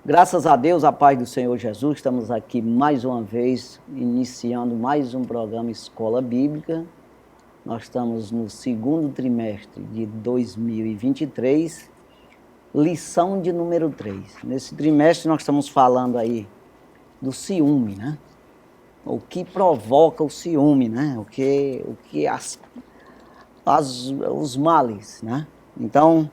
Graças a Deus, a paz do Senhor Jesus, estamos aqui mais uma vez, iniciando mais um programa Escola Bíblica. Nós estamos no segundo trimestre de 2023, lição de número 3. Nesse trimestre nós estamos falando aí do ciúme, né? O que provoca o ciúme, né? Os males, né? Então,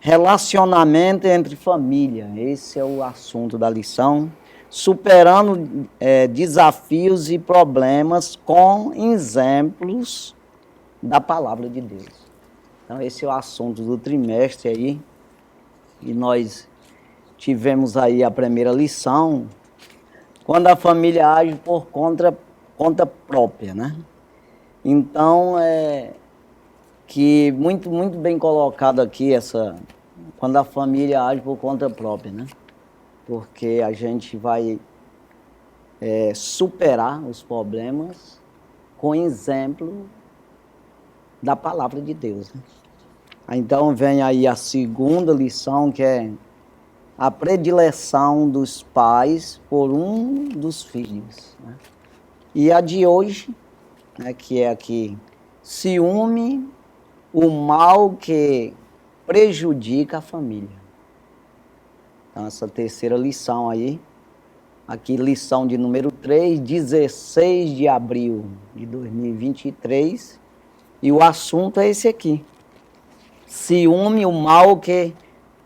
relacionamento entre família, esse é o assunto da lição. Superando desafios e problemas com exemplos da palavra de Deus. Então, esse é o assunto do trimestre aí. E nós tivemos aí a primeira lição, quando a família age por conta própria, né? Então, que muito bem colocado aqui quando a família age por conta própria, né? Porque a gente vai superar os problemas com exemplo da palavra de Deus, né? Então vem aí a segunda lição, que é a predileção dos pais por um dos filhos, né? E a de hoje, né, que é aqui, ciúme, o mal que prejudica a família. Então, essa terceira lição aí, aqui lição de número 3, 16 de abril de 2023, e o assunto é esse aqui. Ciúme, o mal que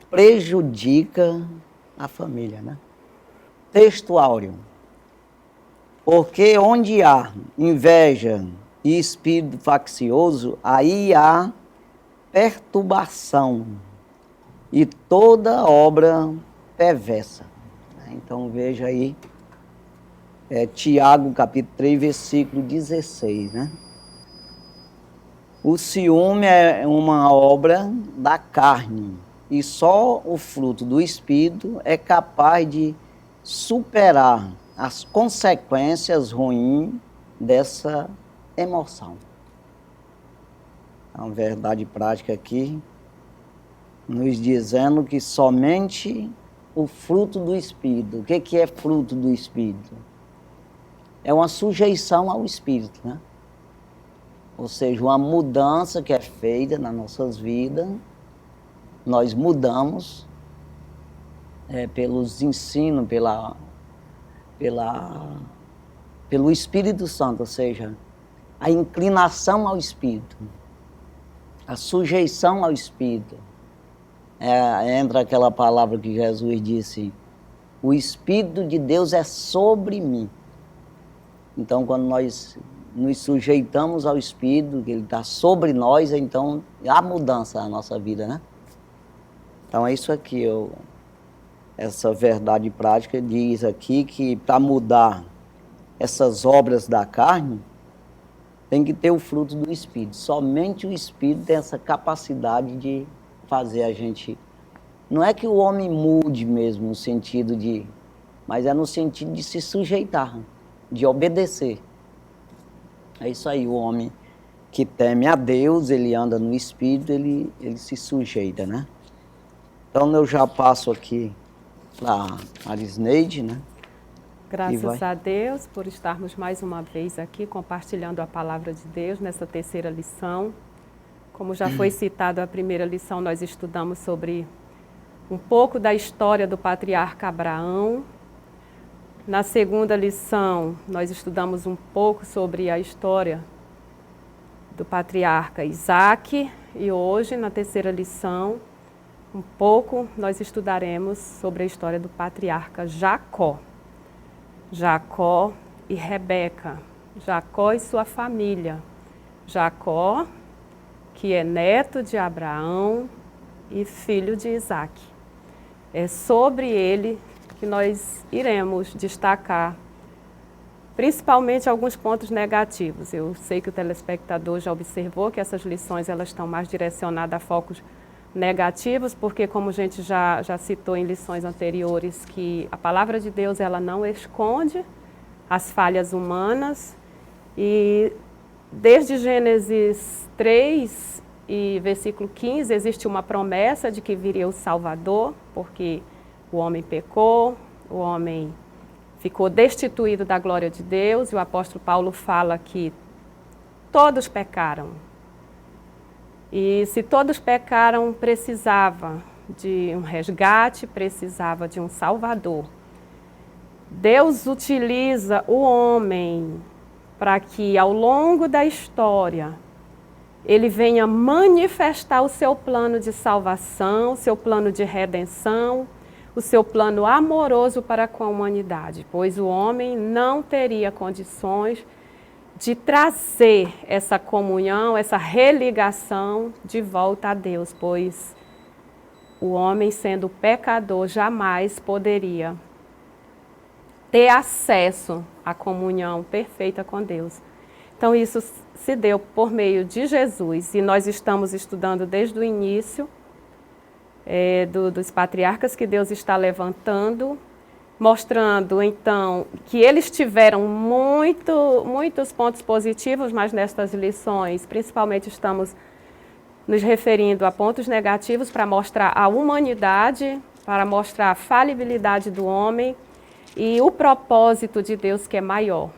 prejudica a família, né? Texto áureo. Porque onde há inveja e espírito faccioso, aí há perturbação e toda obra perversa. Então veja aí, Tiago capítulo 3, versículo 16, né? O ciúme é uma obra da carne e só o fruto do Espírito é capaz de superar as consequências ruins dessa emoção. É uma verdade prática aqui, nos dizendo que somente o fruto do Espírito. O que é fruto do Espírito? É uma sujeição ao Espírito, né? Ou seja, uma mudança que é feita nas nossas vidas, nós mudamos pelos ensinos, pelo Espírito Santo, ou seja, a inclinação ao Espírito, a sujeição ao Espírito. Entra aquela palavra que Jesus disse, o Espírito de Deus é sobre mim. Então, quando nós nos sujeitamos ao Espírito, que Ele está sobre nós, então há mudança na nossa vida, né? Então é isso aqui, essa verdade prática diz aqui que para mudar essas obras da carne, tem que ter o fruto do Espírito. Somente o Espírito tem essa capacidade de fazer a gente... Não é que o homem mude mesmo no sentido mas é no sentido de se sujeitar, de obedecer. É isso aí, o homem que teme a Deus, ele anda no Espírito, ele se sujeita, né? Então eu já passo aqui para a Arisneide, né? Graças a Deus por estarmos mais uma vez aqui compartilhando a palavra de Deus nessa terceira lição. Como já foi citado a primeira lição, nós estudamos sobre um pouco da história do patriarca Abraão. Na segunda lição, nós estudamos um pouco sobre a história do patriarca Isaac. E hoje, na terceira lição, um pouco nós estudaremos sobre a história do patriarca Jacó. Jacó e Rebeca. Jacó e sua família. Jacó, que é neto de Abraão e filho de Isaac. É sobre ele que nós iremos destacar, principalmente alguns pontos negativos. Eu sei que o telespectador já observou que essas lições elas estão mais direcionadas a focos negativos, porque como a gente já citou em lições anteriores, que a palavra de Deus ela não esconde as falhas humanas, e desde Gênesis 3 e versículo 15 existe uma promessa de que viria o Salvador, porque O homem pecou, o homem ficou destituído da glória de Deus, e o apóstolo Paulo fala que todos pecaram. E se todos pecaram, precisava de um resgate, precisava de um salvador. Deus utiliza o homem para que, ao longo da história, ele venha manifestar o seu plano de salvação, o seu plano de redenção, o seu plano amoroso para com a humanidade, pois o homem não teria condições de trazer essa comunhão, essa religação de volta a Deus, pois o homem, sendo pecador, jamais poderia ter acesso à comunhão perfeita com Deus. Então isso se deu por meio de Jesus, e nós estamos estudando desde o início dos patriarcas que Deus está levantando, mostrando então que eles tiveram muitos pontos positivos, mas nestas lições principalmente estamos nos referindo a pontos negativos para mostrar a humanidade, para mostrar a falibilidade do homem e o propósito de Deus, que é maior.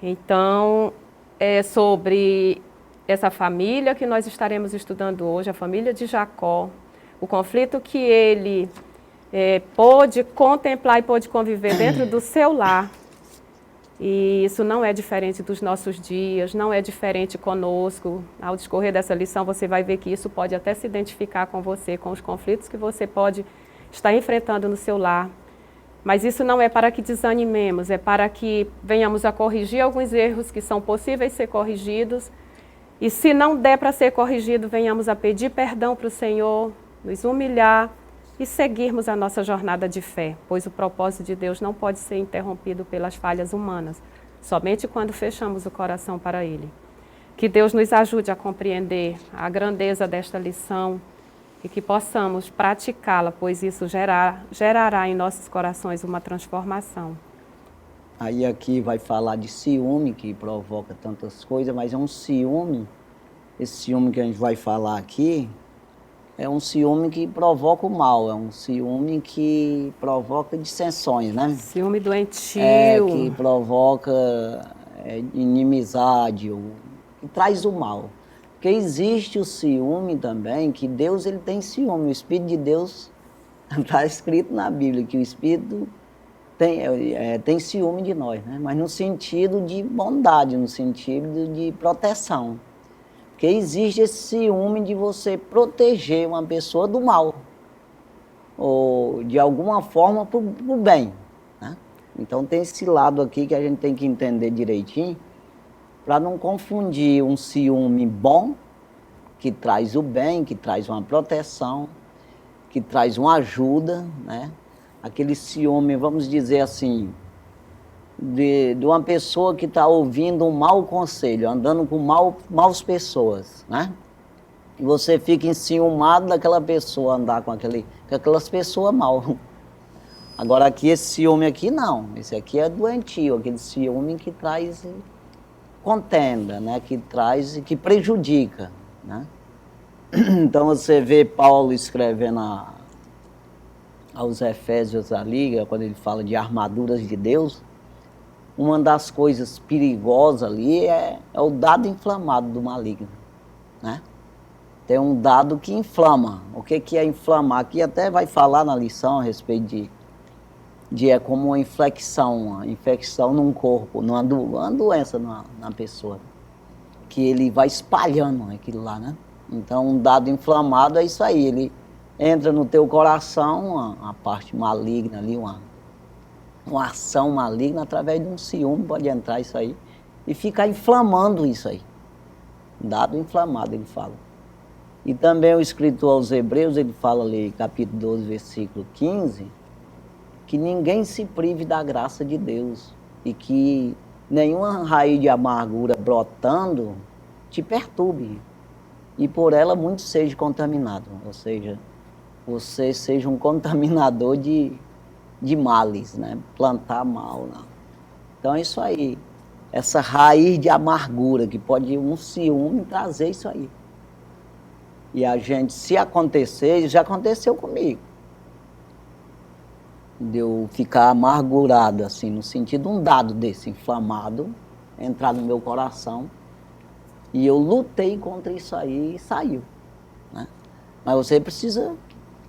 Então, é sobre essa família que nós estaremos estudando hoje, a família de Jacó, o conflito que ele pôde contemplar e pôde conviver dentro do seu lar. E isso não é diferente dos nossos dias, não é diferente conosco. Ao discorrer dessa lição, você vai ver que isso pode até se identificar com você, com os conflitos que você pode estar enfrentando no seu lar. Mas isso não é para que desanimemos, é para que venhamos a corrigir alguns erros que são possíveis ser corrigidos. E se não der para ser corrigido, venhamos a pedir perdão para o Senhor, nos humilhar e seguirmos a nossa jornada de fé, pois o propósito de Deus não pode ser interrompido pelas falhas humanas, somente quando fechamos o coração para Ele. Que Deus nos ajude a compreender a grandeza desta lição e que possamos praticá-la, pois isso gerará em nossos corações uma transformação. Aí aqui vai falar de ciúme, que provoca tantas coisas, mas é um ciúme, esse ciúme que a gente vai falar aqui, é um ciúme que provoca o mal, é um ciúme que provoca dissensões, né? Ciúme doentio. Que provoca inimizade, que traz o mal. Porque existe o ciúme também, que Deus ele tem ciúme, o Espírito de Deus, está escrito na Bíblia, que o Espírito tem ciúme de nós, né? Mas no sentido de bondade, no sentido de proteção. Porque existe esse ciúme de você proteger uma pessoa do mal, ou de alguma forma para o bem, né? Então tem esse lado aqui que a gente tem que entender direitinho, para não confundir um ciúme bom, que traz o bem, que traz uma proteção, que traz uma ajuda, né? Aquele ciúme, vamos dizer assim, de uma pessoa que está ouvindo um mau conselho, andando com maus pessoas, né? E você fica enciumado daquela pessoa andar com aquelas pessoas mal. Agora aqui, esse ciúme aqui não, esse aqui é doentio, aquele ciúme que traz contenda, né? Que prejudica, né? Então você vê Paulo escrevendo aos Efésios ali, quando ele fala de armaduras de Deus, uma das coisas perigosas ali é o dado inflamado do maligno, né? Tem um dado que inflama. O que é inflamar? Aqui até vai falar na lição a respeito de como uma infecção num corpo, uma doença na pessoa, que ele vai espalhando aquilo lá, né? Então, um dado inflamado é isso aí, ele entra no teu coração, a parte maligna ali, uma ação maligna, através de um ciúme pode entrar isso aí, e ficar inflamando isso aí. Dado inflamado, ele fala. E também o escritor aos Hebreus, ele fala ali, capítulo 12, versículo 15, que ninguém se prive da graça de Deus, e que nenhuma raiz de amargura brotando te perturbe, e por ela muito seja contaminado, ou seja, você seja um contaminador de males, né? Plantar mal, não. Então é isso aí, essa raiz de amargura, que pode um ciúme trazer isso aí. E a gente, se acontecer, já aconteceu comigo. de eu ficar amargurado, assim, no sentido um dado desse inflamado, entrar no meu coração, e eu lutei contra isso aí e saiu, né? Mas você precisa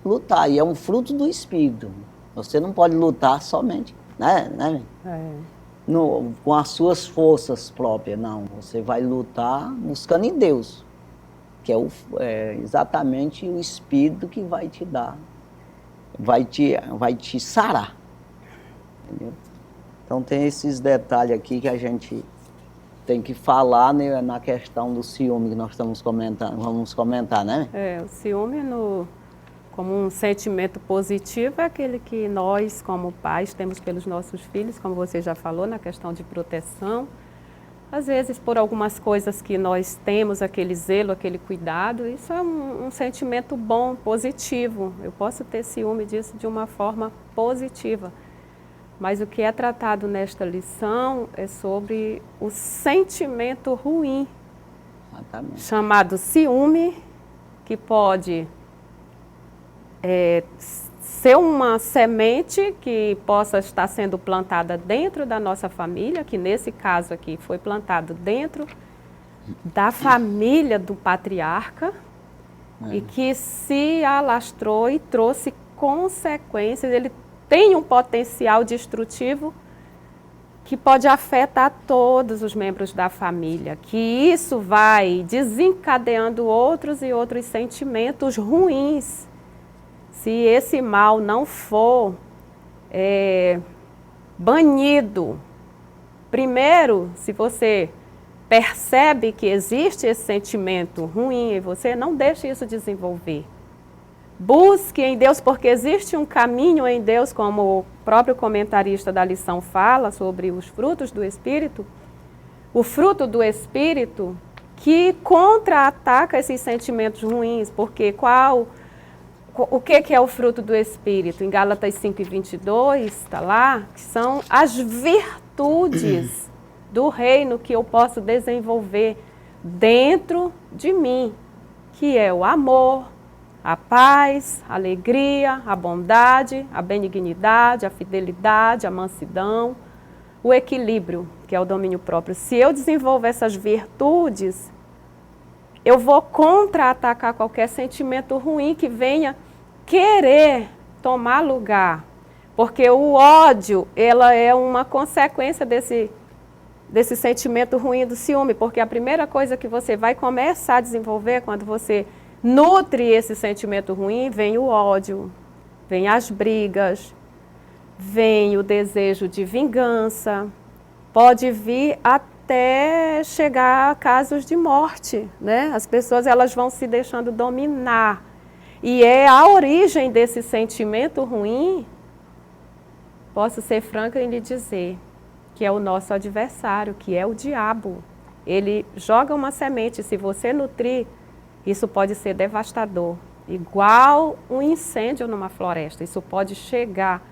lutar, e é um fruto do Espírito. Você não pode lutar somente, né? Com as suas forças próprias, não. Você vai lutar buscando em Deus, que é exatamente o Espírito que vai te dar, vai te sarar, entendeu? Então tem esses detalhes aqui que a gente tem que falar, né, na questão do ciúme que nós vamos comentar, né? O ciúme como um sentimento positivo é aquele que nós, como pais, temos pelos nossos filhos, como você já falou, na questão de proteção. Às vezes, por algumas coisas que nós temos, aquele zelo, aquele cuidado, isso é um sentimento bom, positivo. Eu posso ter ciúme disso de uma forma positiva. Mas o que é tratado nesta lição é sobre o sentimento ruim, chamado ciúme, que pode ser uma semente que possa estar sendo plantada dentro da nossa família, que nesse caso aqui foi plantado dentro da família do patriarca, e que se alastrou e trouxe consequências. Ele tem um potencial destrutivo que pode afetar todos os membros da família, que isso vai desencadeando outros e outros sentimentos ruins. Se esse mal não for banido, primeiro, se você percebe que existe esse sentimento ruim em você, não deixe isso desenvolver. Busque em Deus, porque existe um caminho em Deus, como o próprio comentarista da lição fala sobre os frutos do Espírito. O fruto do Espírito que contra-ataca esses sentimentos ruins, porque o que é o fruto do Espírito? Em Gálatas 5:22, está lá, que são as virtudes do reino que eu posso desenvolver dentro de mim, que é o amor, a paz, a alegria, a bondade, a benignidade, a fidelidade, a mansidão, o equilíbrio, que é o domínio próprio. Se eu desenvolver essas virtudes, eu vou contra-atacar qualquer sentimento ruim que venha querer tomar lugar. Porque o ódio, ela é uma consequência desse sentimento ruim do ciúme. Porque a primeira coisa que você vai começar a desenvolver quando você nutre esse sentimento ruim, vem o ódio, vem as brigas, vem o desejo de vingança, pode vir até chegar a casos de morte, né? As pessoas elas vão se deixando dominar. E é a origem desse sentimento ruim, posso ser franca em lhe dizer, que é o nosso adversário, que é o diabo. Ele joga uma semente, se você nutrir, isso pode ser devastador, igual um incêndio numa floresta. Isso pode chegar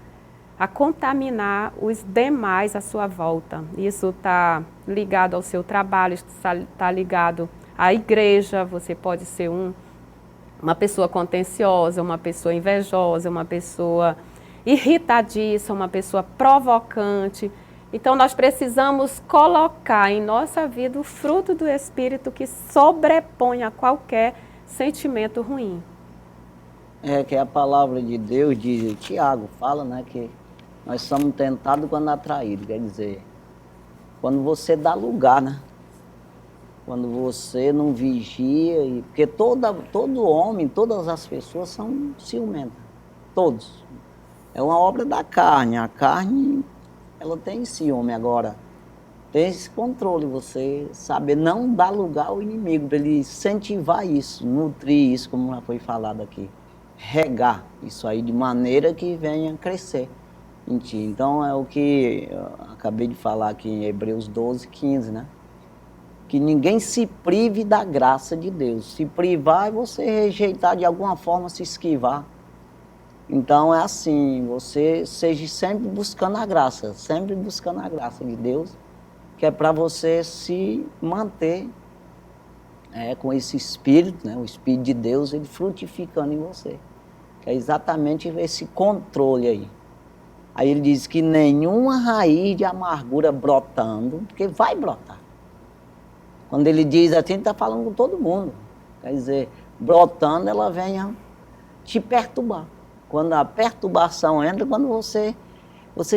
a contaminar os demais à sua volta. Isso está ligado ao seu trabalho, está ligado à igreja. Você pode ser uma pessoa contenciosa, uma pessoa invejosa, uma pessoa irritadiça, uma pessoa provocante. Então nós precisamos colocar em nossa vida o fruto do Espírito que sobrepõe a qualquer sentimento ruim. Que a palavra de Deus diz, Tiago fala, né, que nós somos tentados quando atraídos, quer dizer, quando você dá lugar, né? Quando você não vigia, porque todo homem, todas as pessoas são ciumentas, todos. É uma obra da carne, a carne, ela tem ciúme agora, tem esse controle, você saber não dar lugar ao inimigo, para ele incentivar isso, nutrir isso, como já foi falado aqui, regar isso aí de maneira que venha crescer em ti. Então é o que eu acabei de falar aqui em Hebreus 12:15, né? Que ninguém se prive da graça de Deus. Se privar é você rejeitar de alguma forma, se esquivar. Então é assim, você seja sempre buscando a graça de Deus, que é para você se manter com esse Espírito, né? O Espírito de Deus, ele frutificando em você. Que é exatamente esse controle aí. Aí ele diz que nenhuma raiz de amargura brotando, porque vai brotar. Quando ele diz assim, ele está falando com todo mundo. Quer dizer, brotando, ela vem a te perturbar. Quando a perturbação entra, quando você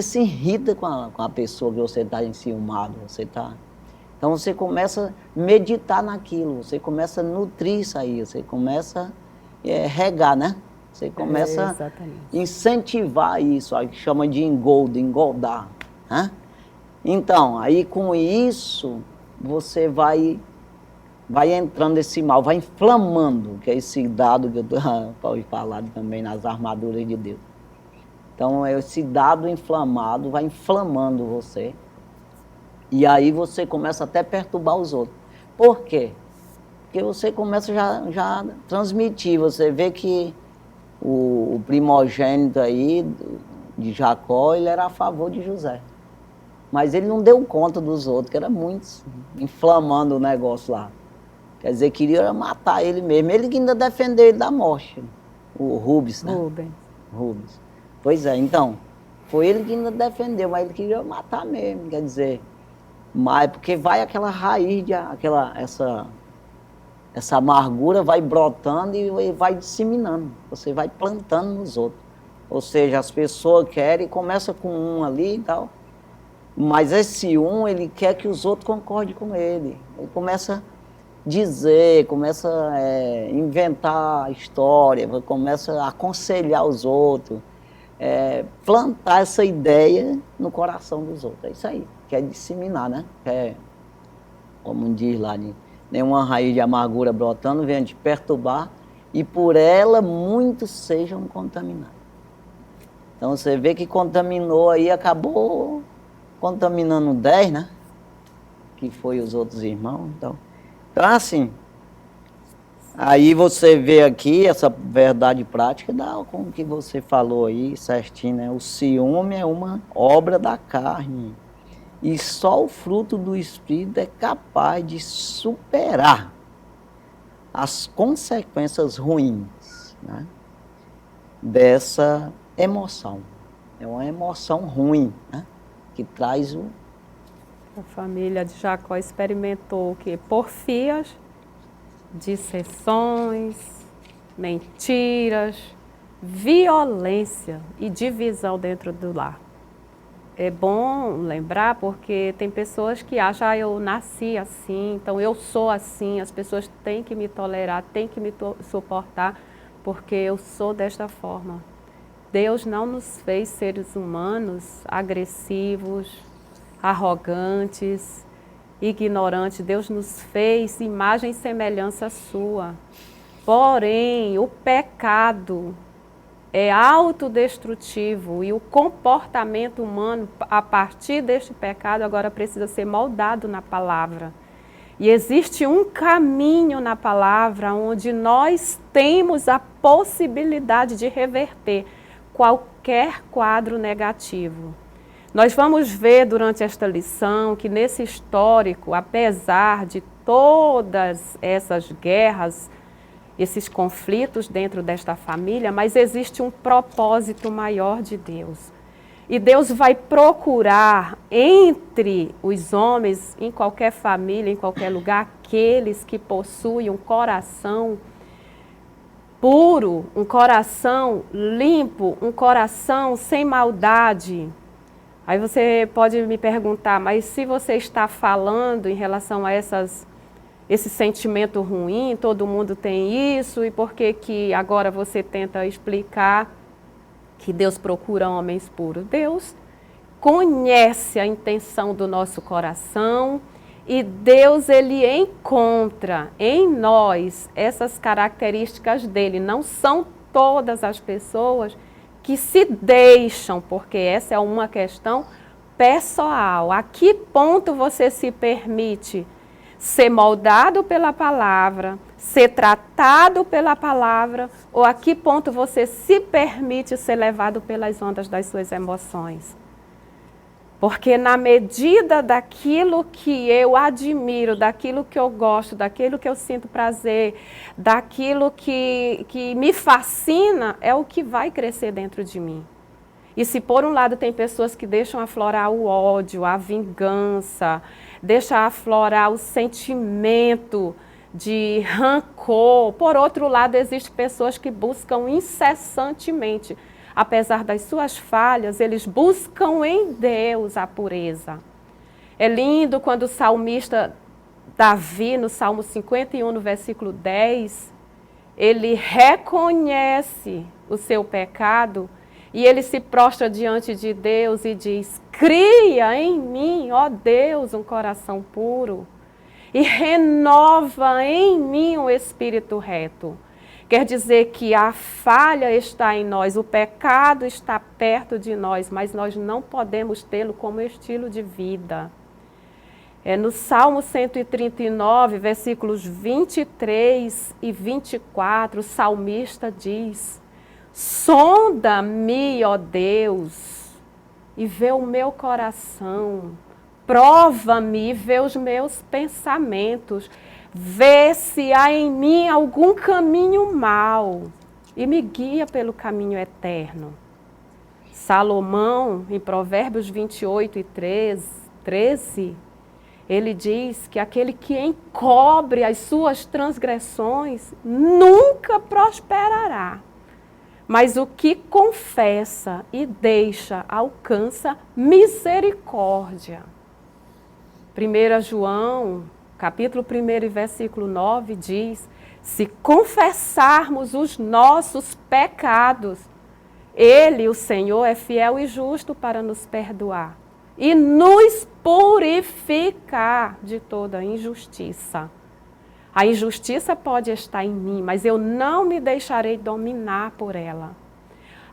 se irrita com a pessoa que você está enciumado, então você começa a meditar naquilo, você começa a nutrir isso aí, você começa a regar, né? Você começa a incentivar isso, aí que chama de engordar. Né? Então, aí com isso, você vai entrando esse mal, vai inflamando, que é esse dado que eu estou falando também nas armaduras de Deus. Então, esse dado inflamado vai inflamando você. E aí você começa até a perturbar os outros. Por quê? Porque você começa já a transmitir. Você vê que o primogênito aí de Jacó, ele era a favor de José. Mas ele não deu conta dos outros, que era muitos, inflamando o negócio lá. Quer dizer, queria matar ele mesmo. Ele que ainda defendeu ele da morte. O Rubens, né? Rubens. Pois é, então, foi ele que ainda defendeu, mas ele queria matar mesmo, quer dizer. Mas porque vai aquela raiz, essa amargura vai brotando e vai disseminando. Você vai plantando nos outros. Ou seja, as pessoas querem, começa com um ali e tal, mas esse um, ele quer que os outros concordem com ele. Ele começa a dizer, começa a inventar história, começa a aconselhar os outros, plantar essa ideia no coração dos outros. É isso aí, quer disseminar, né? Como diz lá, nenhuma raiz de amargura brotando vem te perturbar e por ela muitos sejam contaminados. Então você vê que contaminou aí, acabou contaminando 10, né? Que foi os outros irmãos. Então assim, aí você vê aqui essa verdade prática com o que você falou aí, certinho, né? O ciúme é uma obra da carne. E só o fruto do Espírito é capaz de superar as consequências ruins, né, dessa emoção. É uma emoção ruim, né, que traz o... A família de Jacó experimentou o quê? Porfias, dissensões, mentiras, violência e divisão dentro do lar. É bom lembrar porque tem pessoas que acham, eu nasci assim, então eu sou assim, as pessoas têm que me tolerar, têm que me suportar, porque eu sou desta forma. Deus não nos fez seres humanos agressivos, arrogantes, ignorantes. Deus nos fez imagem e semelhança sua. Porém, o pecado é autodestrutivo e o comportamento humano, a partir deste pecado, agora precisa ser moldado na palavra. E existe um caminho na palavra onde nós temos a possibilidade de reverter qualquer quadro negativo. Nós vamos ver durante esta lição que nesse histórico, apesar de todas essas guerras, esses conflitos dentro desta família, mas existe um propósito maior de Deus. E Deus vai procurar entre os homens, em qualquer família, em qualquer lugar, aqueles que possuem um coração puro, um coração limpo, um coração sem maldade. Aí você pode me perguntar, mas se você está falando em relação a esse sentimento ruim, todo mundo tem isso, e por que que agora você tenta explicar que Deus procura homens puros? Deus conhece a intenção do nosso coração e Deus, ele encontra em nós essas características dele. Não são todas as pessoas que se deixam, porque essa é uma questão pessoal. A que ponto você se permite ser moldado pela palavra, ser tratado pela palavra, ou a que ponto você se permite ser levado pelas ondas das suas emoções? Porque na medida daquilo que eu admiro, daquilo que eu gosto, daquilo que eu sinto prazer, daquilo que me fascina, é o que vai crescer dentro de mim. E se por um lado tem pessoas que deixam aflorar o ódio, a vingança, deixam aflorar o sentimento de rancor, por outro lado existem pessoas que buscam incessantemente, apesar das suas falhas, eles buscam em Deus a pureza. É lindo quando o salmista Davi, no Salmo 51, no versículo 10, ele reconhece o seu pecado e ele se prostra diante de Deus e diz: cria em mim, ó Deus, um coração puro e renova em mim um espírito reto. Quer dizer que a falha está em nós, o pecado está perto de nós, mas nós não podemos tê-lo como estilo de vida. No Salmo 139, versículos 23 e 24, o salmista diz: sonda-me, ó Deus, e vê o meu coração, prova-me e vê os meus pensamentos, vê se há em mim algum caminho mau e me guia pelo caminho eterno. Salomão, em Provérbios 28 e 13, ele diz que aquele que encobre as suas transgressões nunca prosperará, mas o que confessa e deixa alcança misericórdia. 1 João, capítulo 1 e versículo 9 diz: se confessarmos os nossos pecados, Ele, o Senhor, é fiel e justo para nos perdoar e nos purificar de toda injustiça. A injustiça pode estar em mim, mas eu não me deixarei dominar por ela.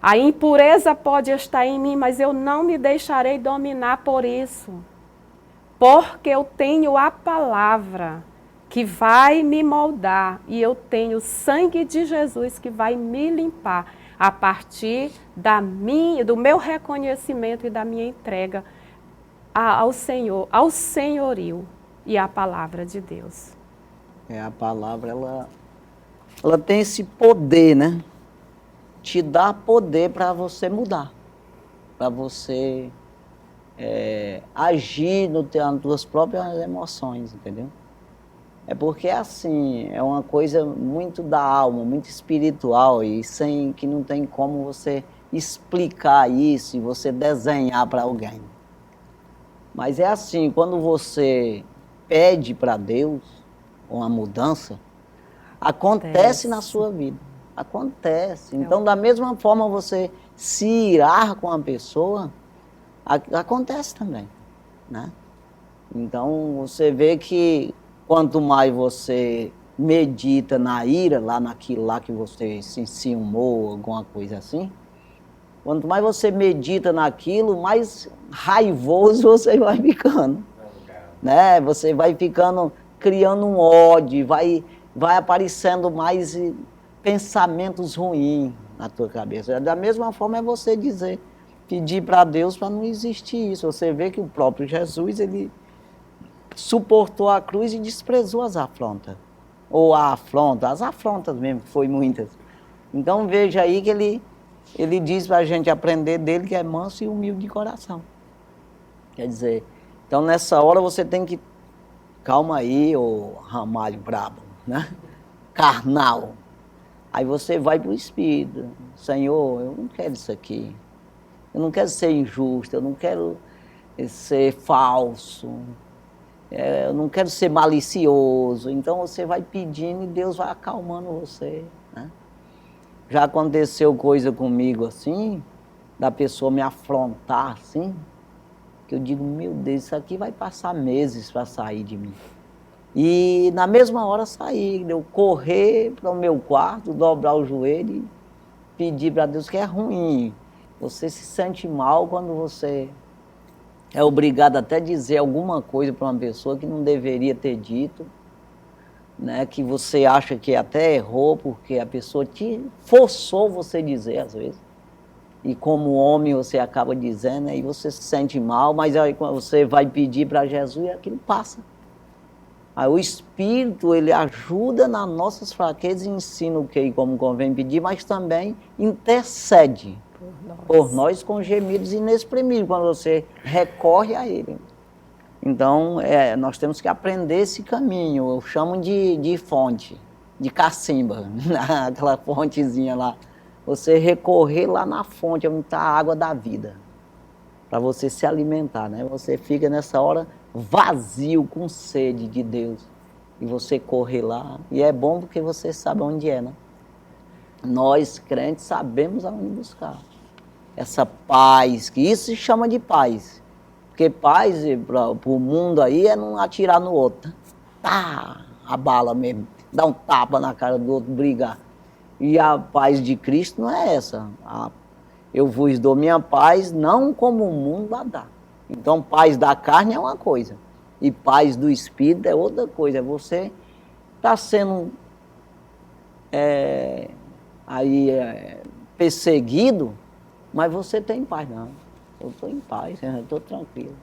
A impureza pode estar em mim, mas eu não me deixarei dominar por isso. Porque eu tenho a palavra que vai me moldar e eu tenho o sangue de Jesus que vai me limpar a partir do meu reconhecimento e da minha entrega ao Senhor, ao senhorio e à palavra de Deus. A palavra, ela tem esse poder, né? Te dá poder para você mudar, para você agir nas tuas próprias emoções, entendeu? É porque assim, é uma coisa muito da alma, muito espiritual e que não tem como você explicar isso e você desenhar para alguém. Mas é assim, quando você pede para Deus uma mudança, acontece na sua vida. Acontece. Então, da mesma forma você se irar com a pessoa, acontece também, né? Então, você vê que quanto mais você medita na ira, lá naquilo lá que você se enciumou, alguma coisa assim, quanto mais você medita naquilo, mais raivoso você vai ficando, né? Você vai ficando, criando um ódio, vai aparecendo mais pensamentos ruins na tua cabeça. Da mesma forma é você pedir para Deus para não existir isso. Você vê que o próprio Jesus, ele suportou a cruz e desprezou as afrontas. Ou as afrontas mesmo, que foi muitas. Então veja aí que ele diz para a gente aprender dele que é manso e humilde de coração. Quer dizer, então nessa hora você tem que, calma aí, ô ramalho brabo, né? Carnal. Aí você vai para o Espírito. Senhor, eu não quero isso aqui. Eu não quero ser injusto, eu não quero ser falso. Eu não quero ser malicioso. Então você vai pedindo e Deus vai acalmando você, né? Já aconteceu coisa comigo assim, da pessoa me afrontar assim, que eu digo, meu Deus, isso aqui vai passar meses para sair de mim. E na mesma hora sair, eu correr para o meu quarto, dobrar o joelho e pedir para Deus, que é ruim. Você se sente mal quando você é obrigado até a dizer alguma coisa para uma pessoa que não deveria ter dito, né, que você acha que até errou, porque a pessoa te forçou você dizer, às vezes. E como homem você acaba dizendo, aí você se sente mal, mas aí quando você vai pedir para Jesus, aquilo passa. Aí o Espírito, ele ajuda nas nossas fraquezas e ensina o que e como convém pedir, mas também intercede por nós com gemidos inexprimíveis, quando você recorre a Ele. Então, nós temos que aprender esse caminho, eu chamo de fonte, de cacimba, aquela fontezinha lá. Você recorrer lá na fonte, onde está a água da vida, para você se alimentar, né? Você fica nessa hora vazio, com sede de Deus, e você correr lá, e é bom porque você sabe onde é, né? Nós, crentes, sabemos aonde buscar essa paz, que isso se chama de paz. Porque paz para o mundo aí é não atirar no outro. Tá, a bala mesmo, dar um tapa na cara do outro, brigar. E a paz de Cristo não é essa. Eu vos dou minha paz, não como o mundo a dá. Então, paz da carne é uma coisa, e paz do Espírito é outra coisa. Você está sendo perseguido, mas você tem paz. Não, eu estou em paz, eu estou tranquilo.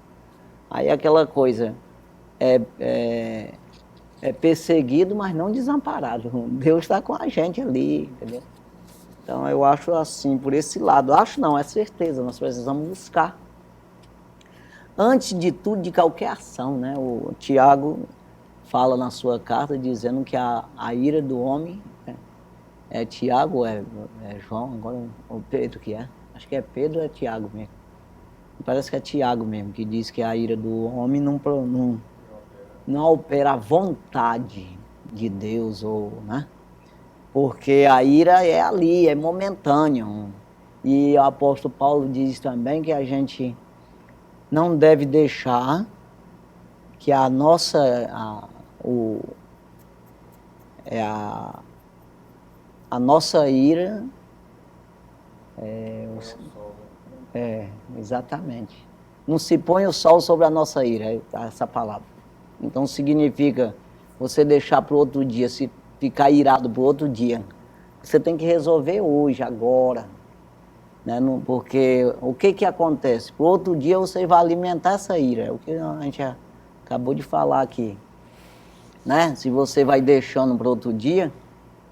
Aí aquela coisa, é perseguido, mas não desamparado. Deus está com a gente ali, entendeu? Então eu acho assim, por esse lado. Acho não, é certeza, nós precisamos buscar. Antes de tudo, de qualquer ação, né? O Tiago fala na sua carta dizendo que a ira do homem, é Tiago, é João, agora o Pedro que é? Acho que é Pedro ou é Tiago mesmo? Parece que é Tiago mesmo, que diz que a ira do homem não opera a vontade de Deus, né? Porque a ira é ali, é momentâneo. E o apóstolo Paulo diz também que a gente não deve deixar que a nossa, a nossa ira, exatamente. Não se põe o sol sobre a nossa ira, essa palavra. Então significa você deixar para o outro dia, se ficar irado para o outro dia. Você tem que resolver hoje, agora. Né? Porque o que acontece? Para o outro dia você vai alimentar essa ira. É o que a gente acabou de falar aqui. Né? Se você vai deixando para outro dia,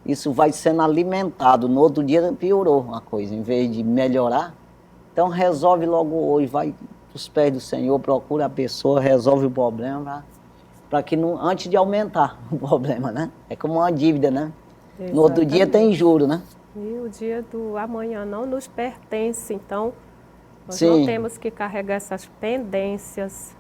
isso vai sendo alimentado. No outro dia piorou a coisa, em vez de melhorar. Então resolve logo hoje, vai para os pés do Senhor, procura a pessoa, resolve o problema, para que não, antes de aumentar o problema, né? É como uma dívida, né? Exatamente. No outro dia tem juro, né? E o dia do amanhã não nos pertence, então nós Sim. não temos que carregar essas pendências,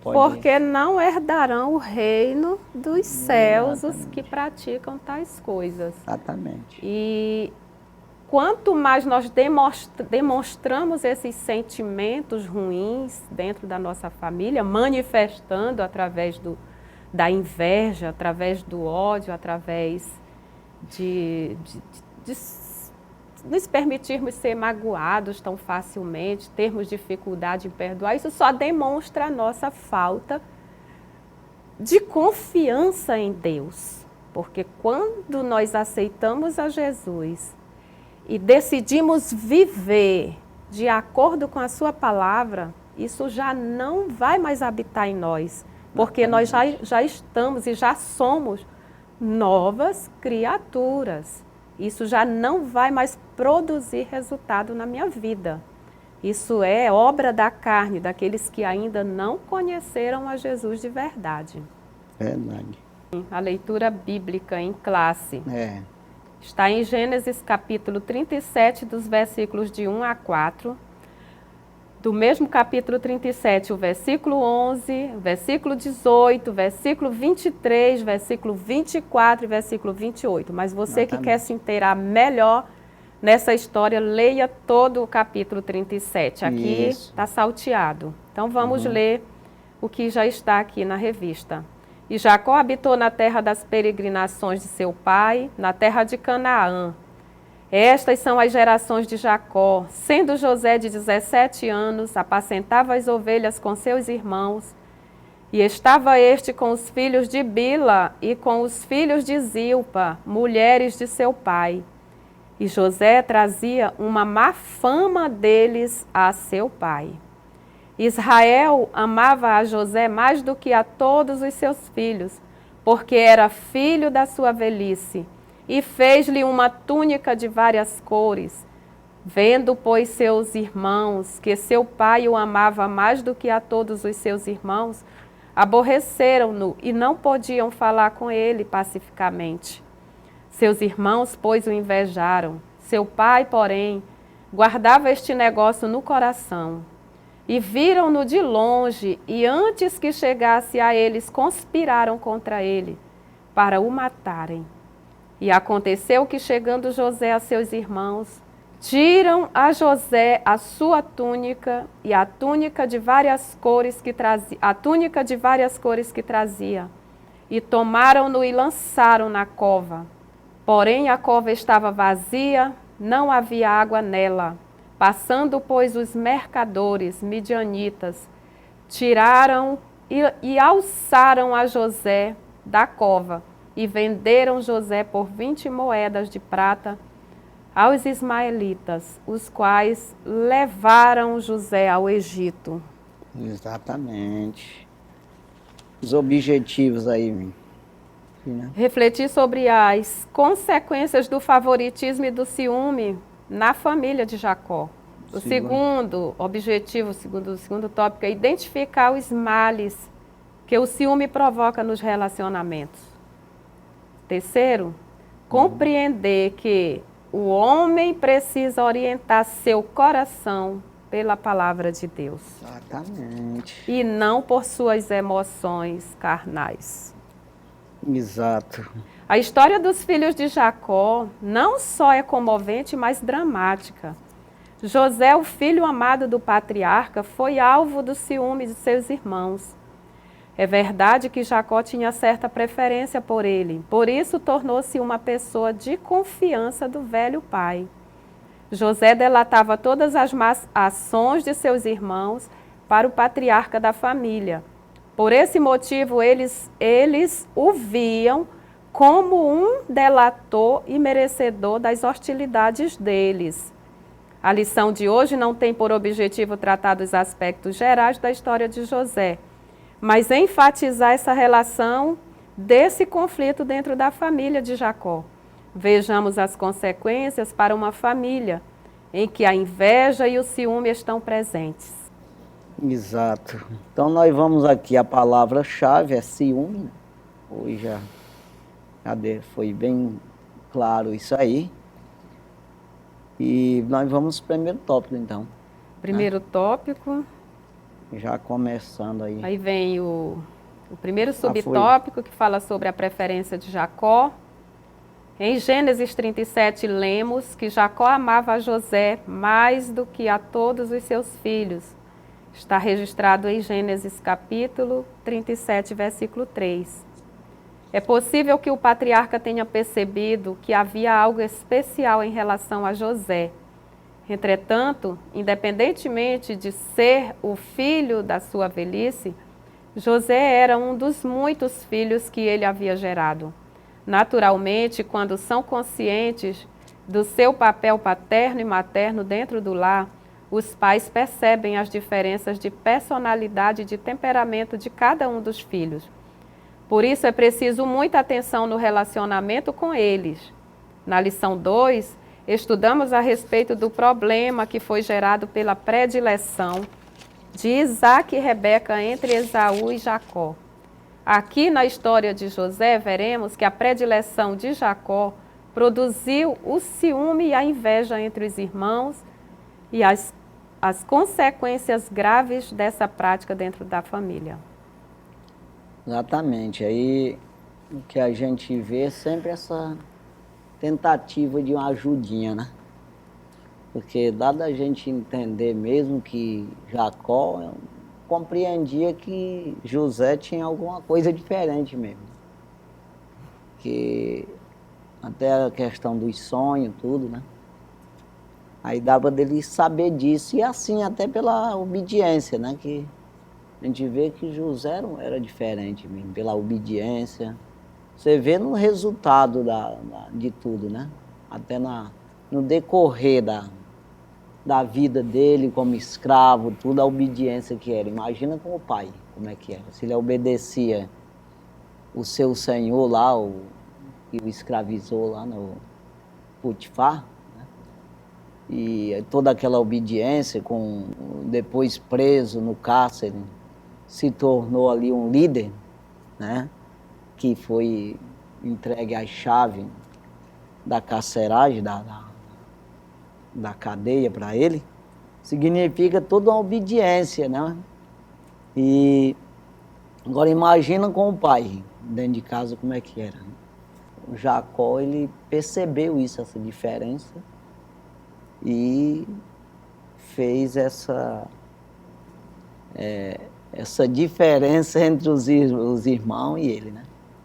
porque não herdarão o reino dos céus os que praticam tais coisas. Exatamente. E quanto mais nós demonstramos esses sentimentos ruins dentro da nossa família, manifestando através da inveja, através do ódio, através de nos permitirmos ser magoados tão facilmente, termos dificuldade em perdoar, isso só demonstra a nossa falta de confiança em Deus. Porque quando nós aceitamos a Jesus e decidimos viver de acordo com a sua palavra, isso já não vai mais habitar em nós, porque nós já estamos e já somos novas criaturas. Isso já não vai mais produzir resultado na minha vida. Isso é obra da carne, daqueles que ainda não conheceram a Jesus de verdade. Verdade. A leitura bíblica em classe. Está em Gênesis capítulo 37, dos versículos de 1 a 4. Do mesmo capítulo 37, o versículo 11, versículo 18, versículo 23, versículo 24 e versículo 28. Mas você que quer se inteirar melhor nessa história, leia todo o capítulo 37. Aqui está salteado. Então vamos ler o que já está aqui na revista. E Jacó habitou na terra das peregrinações de seu pai, na terra de Canaã. Estas são as gerações de Jacó. Sendo José de 17 anos, apacentava as ovelhas com seus irmãos, e estava este com os filhos de Bila e com os filhos de Zilpa, mulheres de seu pai. E José trazia uma má fama deles a seu pai. Israel amava a José mais do que a todos os seus filhos, porque era filho da sua velhice, e fez-lhe uma túnica de várias cores. Vendo, pois, seus irmãos, que seu pai o amava mais do que a todos os seus irmãos, aborreceram-no e não podiam falar com ele pacificamente. Seus irmãos, pois, o invejaram. Seu pai, porém, guardava este negócio no coração. E viram-no de longe, e antes que chegasse a eles, conspiraram contra ele, para o matarem. E aconteceu que, chegando José a seus irmãos, tiram a José a sua túnica e a túnica de várias cores que trazia, e tomaram-no e lançaram na cova. Porém a cova estava vazia, não havia água nela. Passando, pois, os mercadores midianitas, tiraram e alçaram a José da cova e venderam José por 20 moedas de prata aos ismaelitas, os quais levaram José ao Egito. Exatamente. Os objetivos aí, né? Refletir sobre as consequências do favoritismo e do ciúme na família de Jacó. O segundo objetivo, o segundo tópico, é identificar os males que o ciúme provoca nos relacionamentos. Terceiro, compreender que o homem precisa orientar seu coração pela palavra de Deus. Exatamente. E não por suas emoções carnais. Exato. A história dos filhos de Jacó não só é comovente, mas dramática. José, o filho amado do patriarca, foi alvo do ciúme de seus irmãos. É verdade que Jacó tinha certa preferência por ele, por isso tornou-se uma pessoa de confiança do velho pai. José delatava todas as más ações de seus irmãos para o patriarca da família. Por esse motivo, eles o viam como um delator e merecedor das hostilidades deles. A lição de hoje não tem por objetivo tratar dos aspectos gerais da história de José, mas enfatizar essa relação desse conflito dentro da família de Jacó. Vejamos as consequências para uma família em que a inveja e o ciúme estão presentes. Exato. Então nós vamos aqui, a palavra-chave é ciúme. Hoje já foi bem claro isso aí. E nós vamos para o primeiro tópico, então. Primeiro tópico. Já começando aí. Aí vem o primeiro subtópico, que fala sobre a preferência de Jacó. Em Gênesis 37, lemos que Jacó amava a José mais do que a todos os seus filhos. Está registrado em Gênesis capítulo 37, versículo 3. É possível que o patriarca tenha percebido que havia algo especial em relação a José. Entretanto, independentemente de ser o filho da sua velhice, José era um dos muitos filhos que ele havia gerado. Naturalmente, quando são conscientes do seu papel paterno e materno dentro do lar, os pais percebem as diferenças de personalidade e de temperamento de cada um dos filhos. Por isso é preciso muita atenção no relacionamento com eles. Na lição 2, estudamos a respeito do problema que foi gerado pela predileção de Isaac e Rebeca entre Esaú e Jacó. Aqui na história de José, veremos que a predileção de Jacó produziu o ciúme e a inveja entre os irmãos e as consequências graves dessa prática dentro da família. Exatamente. Aí o que a gente vê é sempre essa tentativa de uma ajudinha, né? Porque dado a gente entender mesmo que Jacó compreendia que José tinha alguma coisa diferente mesmo. Que até a questão dos sonhos, tudo, né? Aí dava dele saber disso, e assim até pela obediência, né? Que a gente vê que José era diferente mesmo, pela obediência. Você vê no resultado de tudo, né? Até no decorrer da vida dele como escravo, tudo a obediência que era. Imagina com o pai, como é que era. Se ele obedecia o seu senhor lá, que o escravizou lá no Potifar, né? e toda aquela obediência, depois preso no cárcere, se tornou ali um líder, né? Que foi entregue a chave da carceragem, da cadeia para ele, significa toda uma obediência, né? E agora imagina com o pai, dentro de casa, como é que era. O Jacó, ele percebeu isso, essa diferença, e fez essa diferença entre os irmãos e ele, né?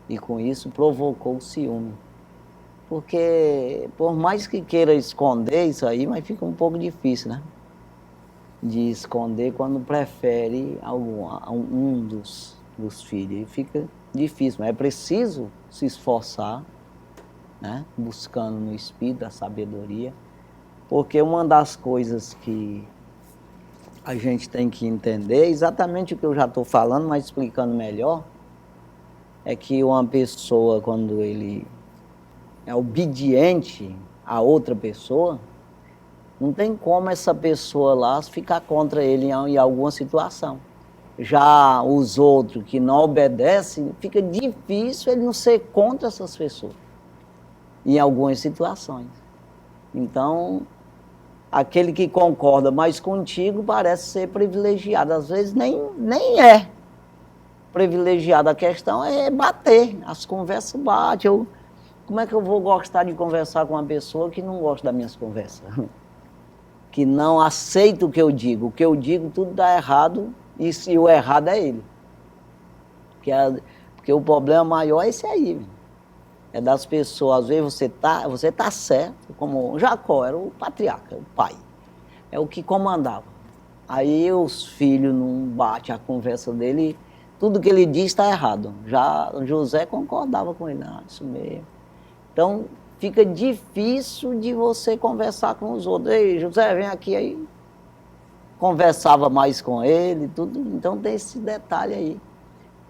E com isso provocou o ciúme. Porque, por mais que queira esconder isso aí, mas fica um pouco difícil, né? De esconder quando prefere um dos filhos. E fica difícil, mas é preciso se esforçar, né? Buscando no Espírito a sabedoria. Porque uma das coisas que a gente tem que entender, exatamente o que eu já estou falando, mas explicando melhor, é que uma pessoa, quando ele é obediente a outra pessoa, não tem como essa pessoa lá ficar contra ele em alguma situação. Já os outros que não obedecem, fica difícil ele não ser contra essas pessoas, em algumas situações. Então, aquele que concorda mais contigo parece ser privilegiado. Às vezes nem é privilegiado. A questão é bater. As conversas batem. Como é que eu vou gostar de conversar com uma pessoa que não gosta das minhas conversas? Que não aceita o que eu digo. O que eu digo tudo dá errado e se o errado é ele. Porque o problema maior é esse aí. É das pessoas, às vezes você tá certo, como Jacó era o patriarca, o pai. É o que comandava. Aí os filhos não batem a conversa dele, tudo que ele diz está errado. Já José concordava com ele, isso mesmo. Então, fica difícil de você conversar com os outros. Ei, José, vem aqui aí. Conversava mais com ele, tudo. Então tem esse detalhe aí,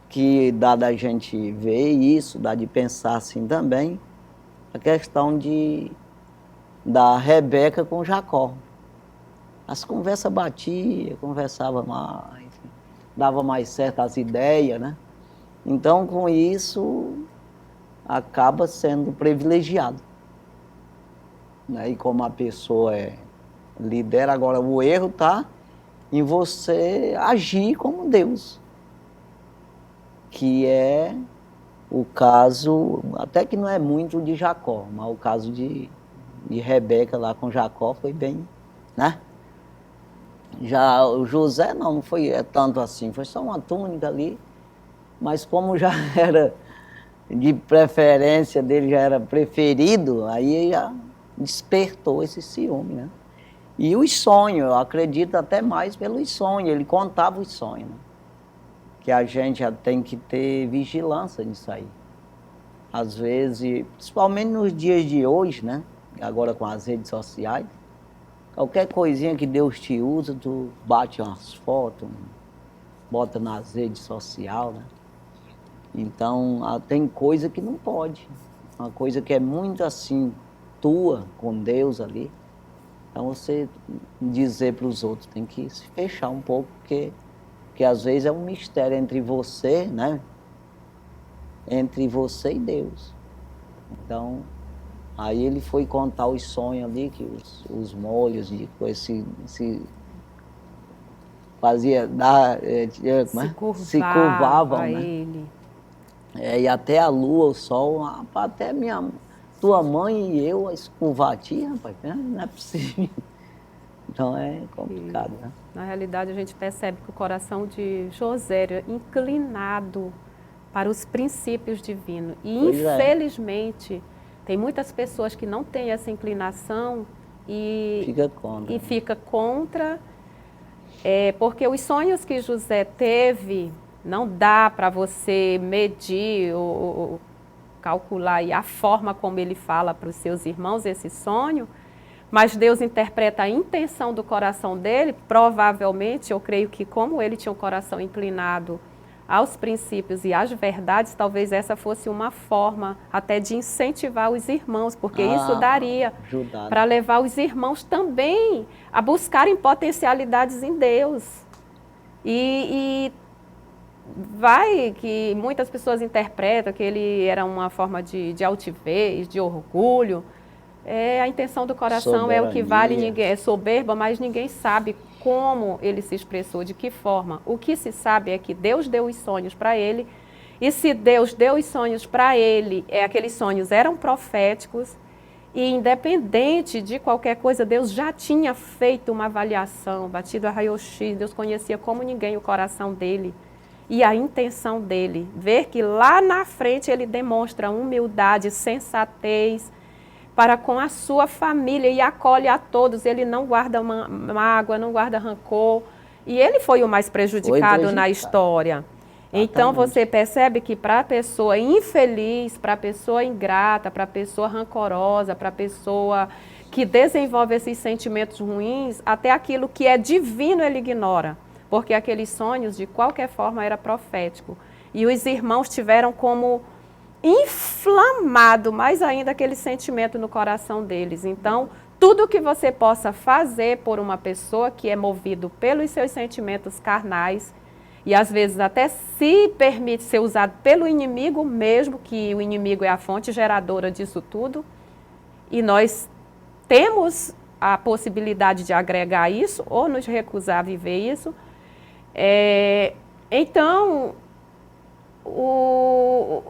que dá da gente ver isso, dá de pensar assim também, a questão da Rebeca com Jacó. As conversas batiam, conversava mais, dava mais certas ideias, né? Então, com isso, acaba sendo privilegiado. Né? E como a pessoa lidera, agora o erro está em você agir como Deus. Que é o caso, até que não é muito de Jacó, mas o caso de Rebeca lá com Jacó foi bem, né? Já o José não foi tanto assim, foi só uma túnica ali, mas como já era de preferência dele, já era preferido, aí já despertou esse ciúme, né? E os sonhos, eu acredito até mais pelos sonhos, ele contava os sonhos, né? Que a gente já tem que ter vigilância nisso aí. Às vezes, principalmente nos dias de hoje, né? Agora com as redes sociais, qualquer coisinha que Deus te usa, tu bate umas fotos, bota nas redes sociais, né? Então, tem coisa que não pode. Uma coisa que é muito assim, tua, com Deus ali. Então, você dizer para os outros, tem que se fechar um pouco, porque às vezes é um mistério entre você, né? Entre você e Deus. Então, aí ele foi contar os sonhos ali, que os molhos de coisa se fazia, se curvavam, né? Ele. E até a lua, o sol, até tua mãe e eu a escurvar a ti, rapaz, não é possível. Então é complicado, né? Na realidade, a gente percebe que o coração de José era inclinado para os princípios divinos. E, infelizmente, tem muitas pessoas que não têm essa inclinação e fica contra. Porque os sonhos que José teve, não dá para você medir ou calcular e a forma como ele fala para os seus irmãos esse sonho, mas Deus interpreta a intenção do coração dele. Provavelmente, eu creio que como ele tinha o coração inclinado aos princípios e às verdades, talvez essa fosse uma forma até de incentivar os irmãos, porque isso daria para levar os irmãos também a buscarem potencialidades em Deus. E vai que muitas pessoas interpretam que ele era uma forma de altivez, de orgulho. A intenção do coração soberania. É o que vale, ninguém é soberba, mas ninguém sabe como ele se expressou, de que forma. O que se sabe é que Deus deu os sonhos para ele, e se Deus deu os sonhos para ele, aqueles sonhos eram proféticos, e independente de qualquer coisa, Deus já tinha feito uma avaliação, batido a raio-x, Deus conhecia como ninguém o coração dele e a intenção dele. Ver que lá na frente ele demonstra humildade, sensatez, para com a sua família e acolhe a todos, ele não guarda mágoa, não guarda rancor, e ele foi o mais prejudicado na história. Exatamente. Então você percebe que para a pessoa infeliz, para a pessoa ingrata, para a pessoa rancorosa, para a pessoa que desenvolve esses sentimentos ruins, até aquilo que é divino ele ignora, porque aqueles sonhos de qualquer forma era profético. E os irmãos tiveram como inflamado mais ainda aquele sentimento no coração deles. Então, tudo que você possa fazer por uma pessoa que é movido pelos seus sentimentos carnais, e às vezes até se permite ser usado pelo inimigo mesmo, que o inimigo é a fonte geradora disso tudo, e nós temos a possibilidade de agregar isso ou nos recusar a viver isso. Então,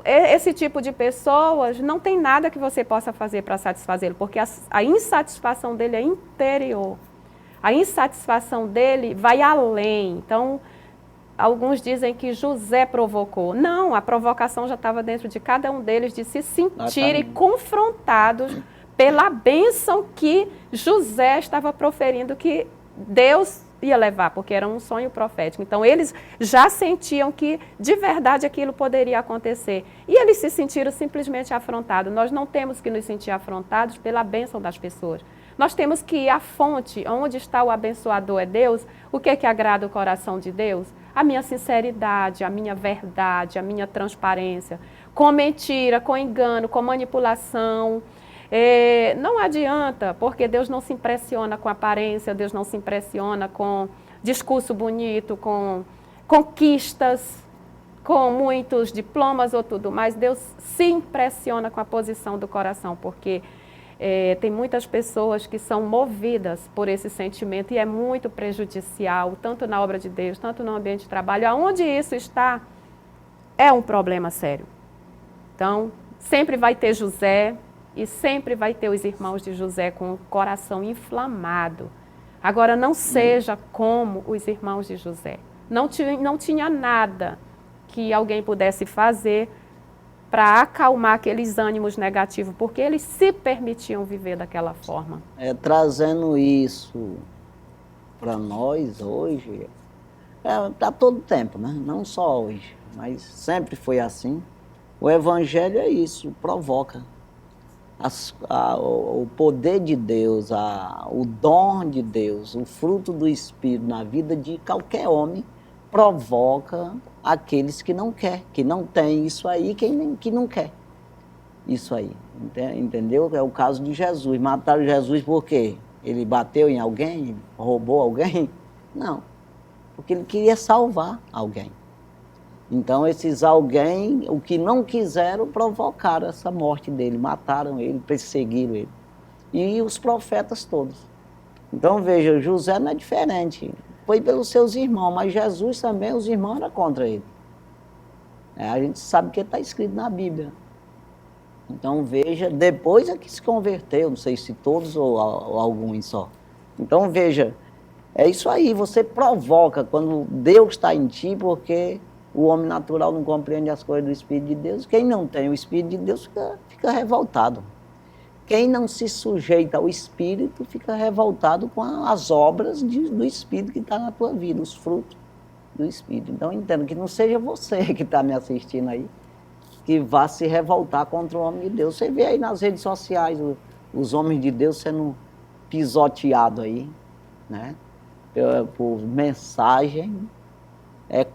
esse tipo de pessoas não tem nada que você possa fazer para satisfazê-lo, porque a insatisfação dele é interior. A insatisfação dele vai além. Então, alguns dizem que José provocou. Não, a provocação já estava dentro de cada um deles, de se sentirem confrontados pela bênção que José estava proferindo, que Deus ia levar, porque era um sonho profético. Então, eles já sentiam que, de verdade, aquilo poderia acontecer. E eles se sentiram simplesmente afrontados. Nós não temos que nos sentir afrontados pela bênção das pessoas. Nós temos que ir à fonte, onde está o abençoador é Deus. O que é que agrada o coração de Deus? A minha sinceridade, a minha verdade, a minha transparência. Com mentira, com engano, com manipulação. Não adianta, porque Deus não se impressiona com aparência, Deus não se impressiona com discurso bonito, com conquistas, com muitos diplomas ou tudo mais. Deus se impressiona com a posição do coração, porque tem muitas pessoas que são movidas por esse sentimento e é muito prejudicial, tanto na obra de Deus, tanto no ambiente de trabalho. Aonde isso está, é um problema sério. Então, sempre vai ter José, e sempre vai ter os irmãos de José com o coração inflamado. Agora, não seja como os irmãos de José. Não tinha nada que alguém pudesse fazer para acalmar aqueles ânimos negativos, porque eles se permitiam viver daquela forma. Trazendo isso para nós hoje, está todo tempo, né? Não só hoje, mas sempre foi assim. O Evangelho é isso, provoca. O poder de Deus, o dom de Deus, o fruto do Espírito na vida de qualquer homem provoca aqueles que não quer, que não tem isso aí, que não quer isso aí, entendeu? É o caso de Jesus. Mataram Jesus por quê? Ele bateu em alguém? Roubou alguém? Não, porque ele queria salvar alguém. Então, esses alguém, o que não quiseram, provocaram essa morte dele, mataram ele, perseguiram ele. E os profetas todos. Então, veja, José não é diferente. Foi pelos seus irmãos, mas Jesus também, os irmãos eram contra ele. A gente sabe que está escrito na Bíblia. Então, veja, depois é que se converteu, não sei se todos ou alguns só. Então, veja, é isso aí, você provoca quando Deus está em ti, porque o homem natural não compreende as coisas do Espírito de Deus. Quem não tem o Espírito de Deus fica revoltado. Quem não se sujeita ao Espírito fica revoltado com as obras do Espírito que está na tua vida, os frutos do Espírito. Então, entendo que não seja você que está me assistindo aí, que vá se revoltar contra o homem de Deus. Você vê aí nas redes sociais os homens de Deus sendo pisoteados aí, né? Por mensagem.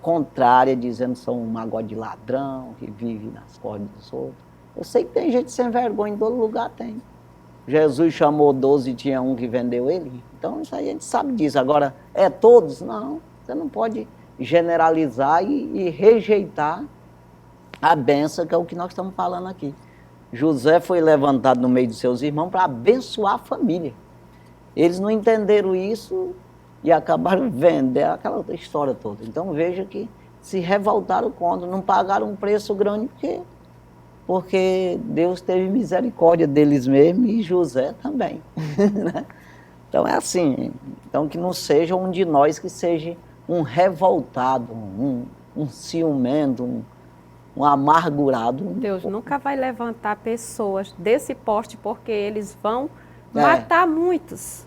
contrária, dizendo que são um magode de ladrão, que vive nas cordas dos outros. Eu sei que tem gente sem vergonha, em todo lugar tem. Jesus chamou 12 e tinha um que vendeu ele. Então isso aí a gente sabe disso. Agora, é todos? Não, você não pode generalizar e rejeitar a bênção, que é o que nós estamos falando aqui. José foi levantado no meio de seus irmãos para abençoar a família. Eles não entenderam isso e acabaram vendendo aquela outra história toda. Então veja que se revoltaram contra, não pagaram um preço grande porque Deus teve misericórdia deles mesmos e José também. Então é assim, então que não seja um de nós que seja um revoltado, um ciumento, um amargurado. Deus nunca vai levantar pessoas desse porte porque eles vão matar muitos,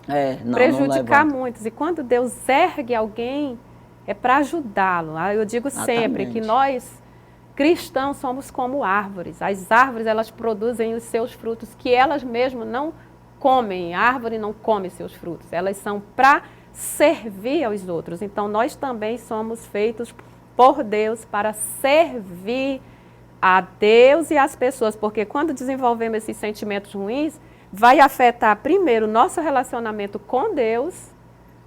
prejudicar muitos. E quando Deus ergue alguém, é para ajudá-lo. Eu digo sempre que nós, cristãos, somos como árvores. As árvores, elas produzem os seus frutos, que elas mesmas não comem. A árvore não come seus frutos. Elas são para servir aos outros. Então, nós também somos feitos por Deus para servir a Deus e às pessoas. Porque quando desenvolvemos esses sentimentos ruins, vai afetar primeiro o nosso relacionamento com Deus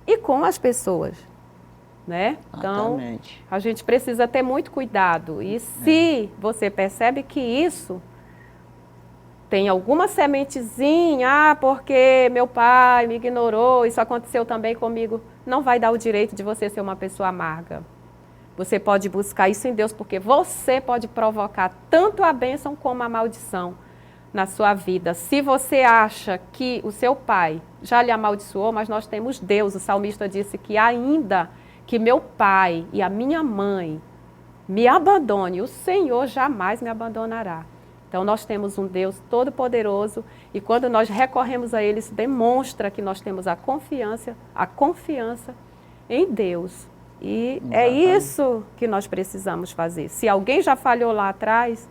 e com as pessoas. Né? Então, a gente precisa ter muito cuidado. E se você percebe que isso tem alguma sementezinha, porque meu pai me ignorou, isso aconteceu também comigo, não vai dar o direito de você ser uma pessoa amarga. Você pode buscar isso em Deus, porque você pode provocar tanto a bênção como a maldição na sua vida. Se você acha que o seu pai já lhe amaldiçoou, mas nós temos Deus, o salmista disse que ainda que meu pai e a minha mãe me abandone, o Senhor jamais me abandonará. Então nós temos um Deus todo-poderoso e quando nós recorremos a Ele, isso demonstra que nós temos a confiança em Deus. E é isso que nós precisamos fazer. Se alguém já falhou lá atrás,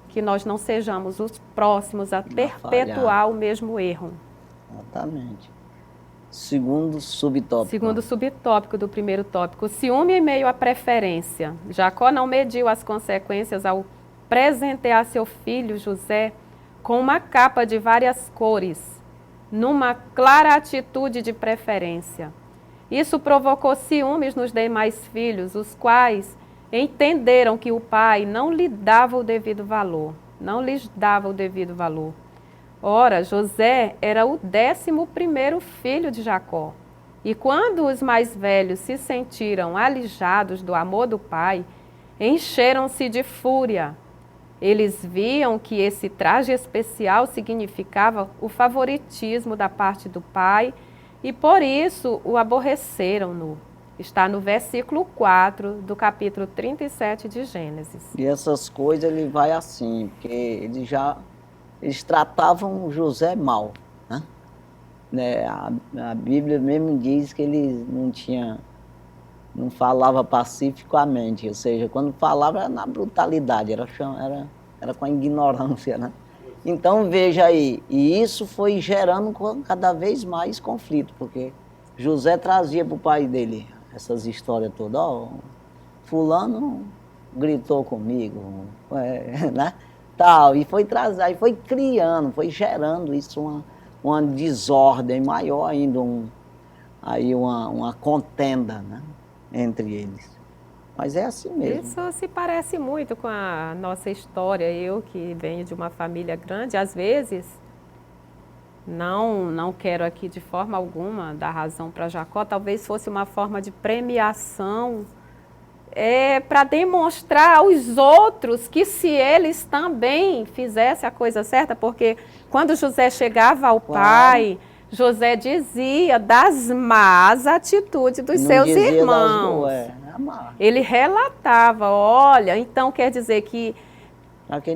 que nós não sejamos os próximos a perpetuar o mesmo erro. Exatamente. Segundo subtópico. Segundo subtópico do primeiro tópico, ciúme em meio à preferência. Jacó não mediu as consequências ao presentear seu filho José com uma capa de várias cores, numa clara atitude de preferência. Isso provocou ciúmes nos demais filhos, os quais entenderam que o pai não lhe dava o devido valor, não lhes dava o devido valor. Ora, José era o 11º filho de Jacó. E quando os mais velhos se sentiram alijados do amor do pai, encheram-se de fúria. Eles viam que esse traje especial significava o favoritismo da parte do pai e por isso o aborreceram-no. Está no versículo 4 do capítulo 37 de Gênesis. E essas coisas ele vai assim, porque eles tratavam José mal, né? A Bíblia mesmo diz que ele não falava pacificamente, ou seja, quando falava era na brutalidade, era com a ignorância, né? Então veja aí, e isso foi gerando cada vez mais conflito, porque José trazia para o pai dele essas histórias todas, fulano gritou comigo, né? Tal, e foi criando, foi gerando isso uma desordem maior ainda, uma contenda, né, entre eles. Mas é assim mesmo. Isso se parece muito com a nossa história. Eu que venho de uma família grande, às vezes, não quero aqui de forma alguma dar razão para Jacó, talvez fosse uma forma de premiação, para demonstrar aos outros que se eles também fizessem a coisa certa, porque quando José chegava ao pai, José dizia das más atitudes dos seus irmãos. Ele relatava, olha, então quer dizer que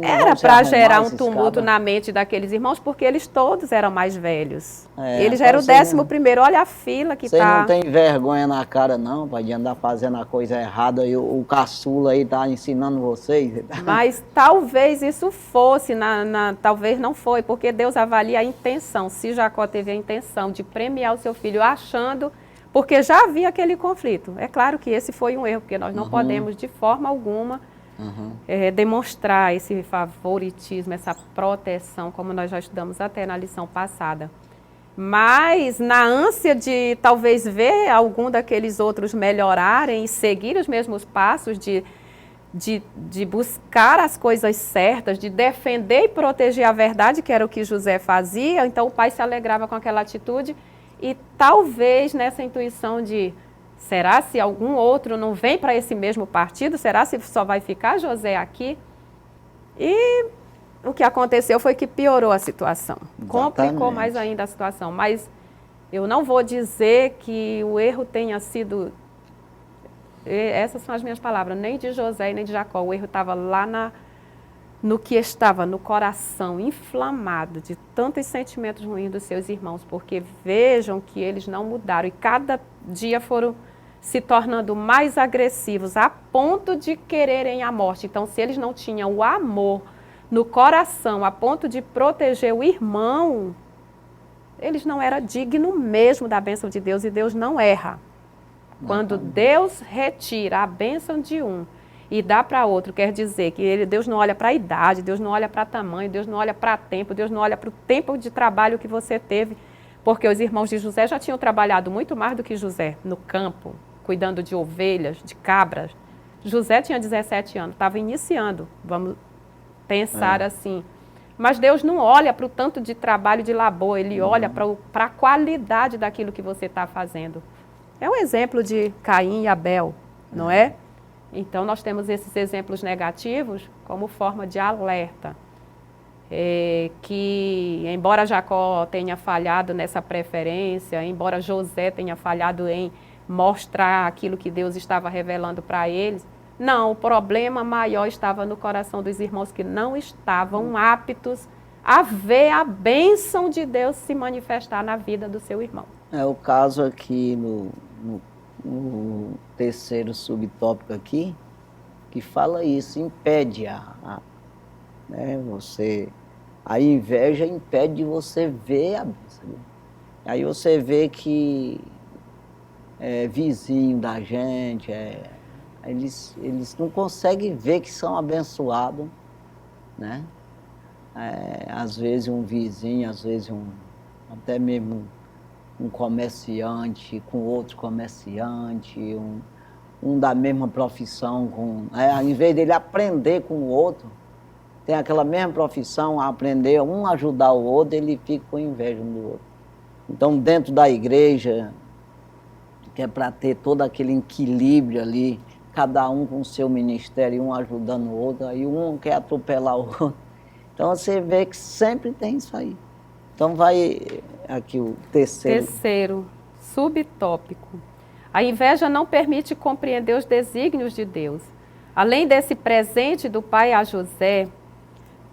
era para gerar um tumulto na mente daqueles irmãos, porque eles todos eram mais velhos. Eles eram o 11º, olha a fila que está. Você não tem vergonha na cara não, de andar fazendo a coisa errada e o caçula aí está ensinando vocês. Mas talvez isso fosse, talvez não foi, porque Deus avalia a intenção. Se Jacó teve a intenção de premiar o seu filho achando, porque já havia aquele conflito. É claro que esse foi um erro, porque nós não podemos de forma alguma demonstrar esse favoritismo, essa proteção, como nós já estudamos até na lição passada. Mas na ânsia de talvez ver algum daqueles outros melhorarem e seguir os mesmos passos de buscar as coisas certas, de defender e proteger a verdade, que era o que José fazia, então o pai se alegrava com aquela atitude e talvez nessa intuição de, será se algum outro não vem para esse mesmo partido? Será se só vai ficar José aqui? E o que aconteceu foi que piorou a situação, complicou mais ainda a situação, mas eu não vou dizer que o erro tenha sido... Essas são as minhas palavras, nem de José e nem de Jacó. O erro estava lá no que estava no coração, inflamado de tantos sentimentos ruins dos seus irmãos, porque vejam que eles não mudaram e cada dia foram se tornando mais agressivos, a ponto de quererem a morte. Então, se eles não tinham o amor no coração, a ponto de proteger o irmão, eles não eram dignos mesmo da bênção de Deus, e Deus não erra. Quando Deus retira a bênção de um e dá para outro, quer dizer que Deus não olha para a idade, Deus não olha para tamanho, Deus não olha para tempo, Deus não olha para o tempo de trabalho que você teve, porque os irmãos de José já tinham trabalhado muito mais do que José no campo, cuidando de ovelhas, de cabras. José tinha 17 anos, estava iniciando, vamos pensar assim. Mas Deus não olha para o tanto de trabalho, de labor, Ele olha para a qualidade daquilo que você está fazendo. É um exemplo de Caim e Abel, não é? Então, nós temos esses exemplos negativos como forma de alerta. Que, embora Jacó tenha falhado nessa preferência, embora José tenha falhado em mostrar aquilo que Deus estava revelando para eles, não, o problema maior estava no coração dos irmãos que não estavam aptos a ver a bênção de Deus se manifestar na vida do seu irmão. É o caso aqui no terceiro subtópico aqui, que fala isso, impede né, a inveja impede de você ver a bênção. Aí você vê que vizinho da gente, eles não conseguem ver que são abençoados, né? Às vezes um vizinho, às vezes até mesmo um comerciante com outro comerciante, um da mesma profissão, em vez dele aprender com o outro, tem aquela mesma profissão, aprender, um ajudar o outro, ele fica com inveja um do outro. Então, dentro da igreja, que é para ter todo aquele equilíbrio ali, cada um com o seu ministério, um ajudando o outro, aí um quer atropelar o outro. Então, você vê que sempre tem isso aí. Então, vai aqui o terceiro. Terceiro, subtópico. A inveja não permite compreender os desígnios de Deus. Além desse presente do pai a José,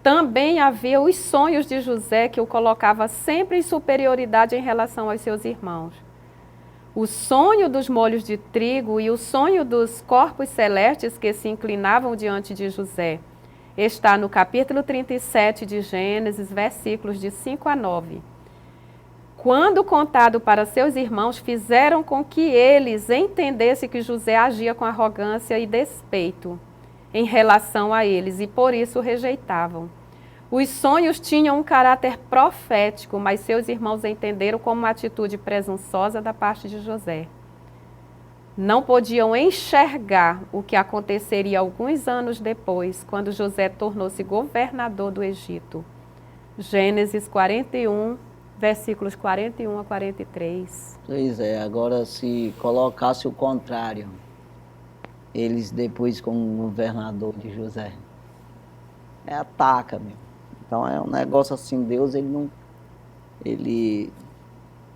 também havia os sonhos de José, que o colocava sempre em superioridade em relação aos seus irmãos. O sonho dos molhos de trigo e o sonho dos corpos celestes que se inclinavam diante de José está no capítulo 37 de Gênesis, versículos de 5 a 9. Quando contado para seus irmãos, fizeram com que eles entendessem que José agia com arrogância e despeito em relação a eles, e por isso o rejeitavam. Os sonhos tinham um caráter profético, mas seus irmãos entenderam como uma atitude presunçosa da parte de José. Não podiam enxergar o que aconteceria alguns anos depois, quando José tornou-se governador do Egito. Gênesis 41, versículos 41 a 43. Pois é, agora se colocasse o contrário, eles depois como governador de José, ataca mesmo. Então é um negócio assim, Deus,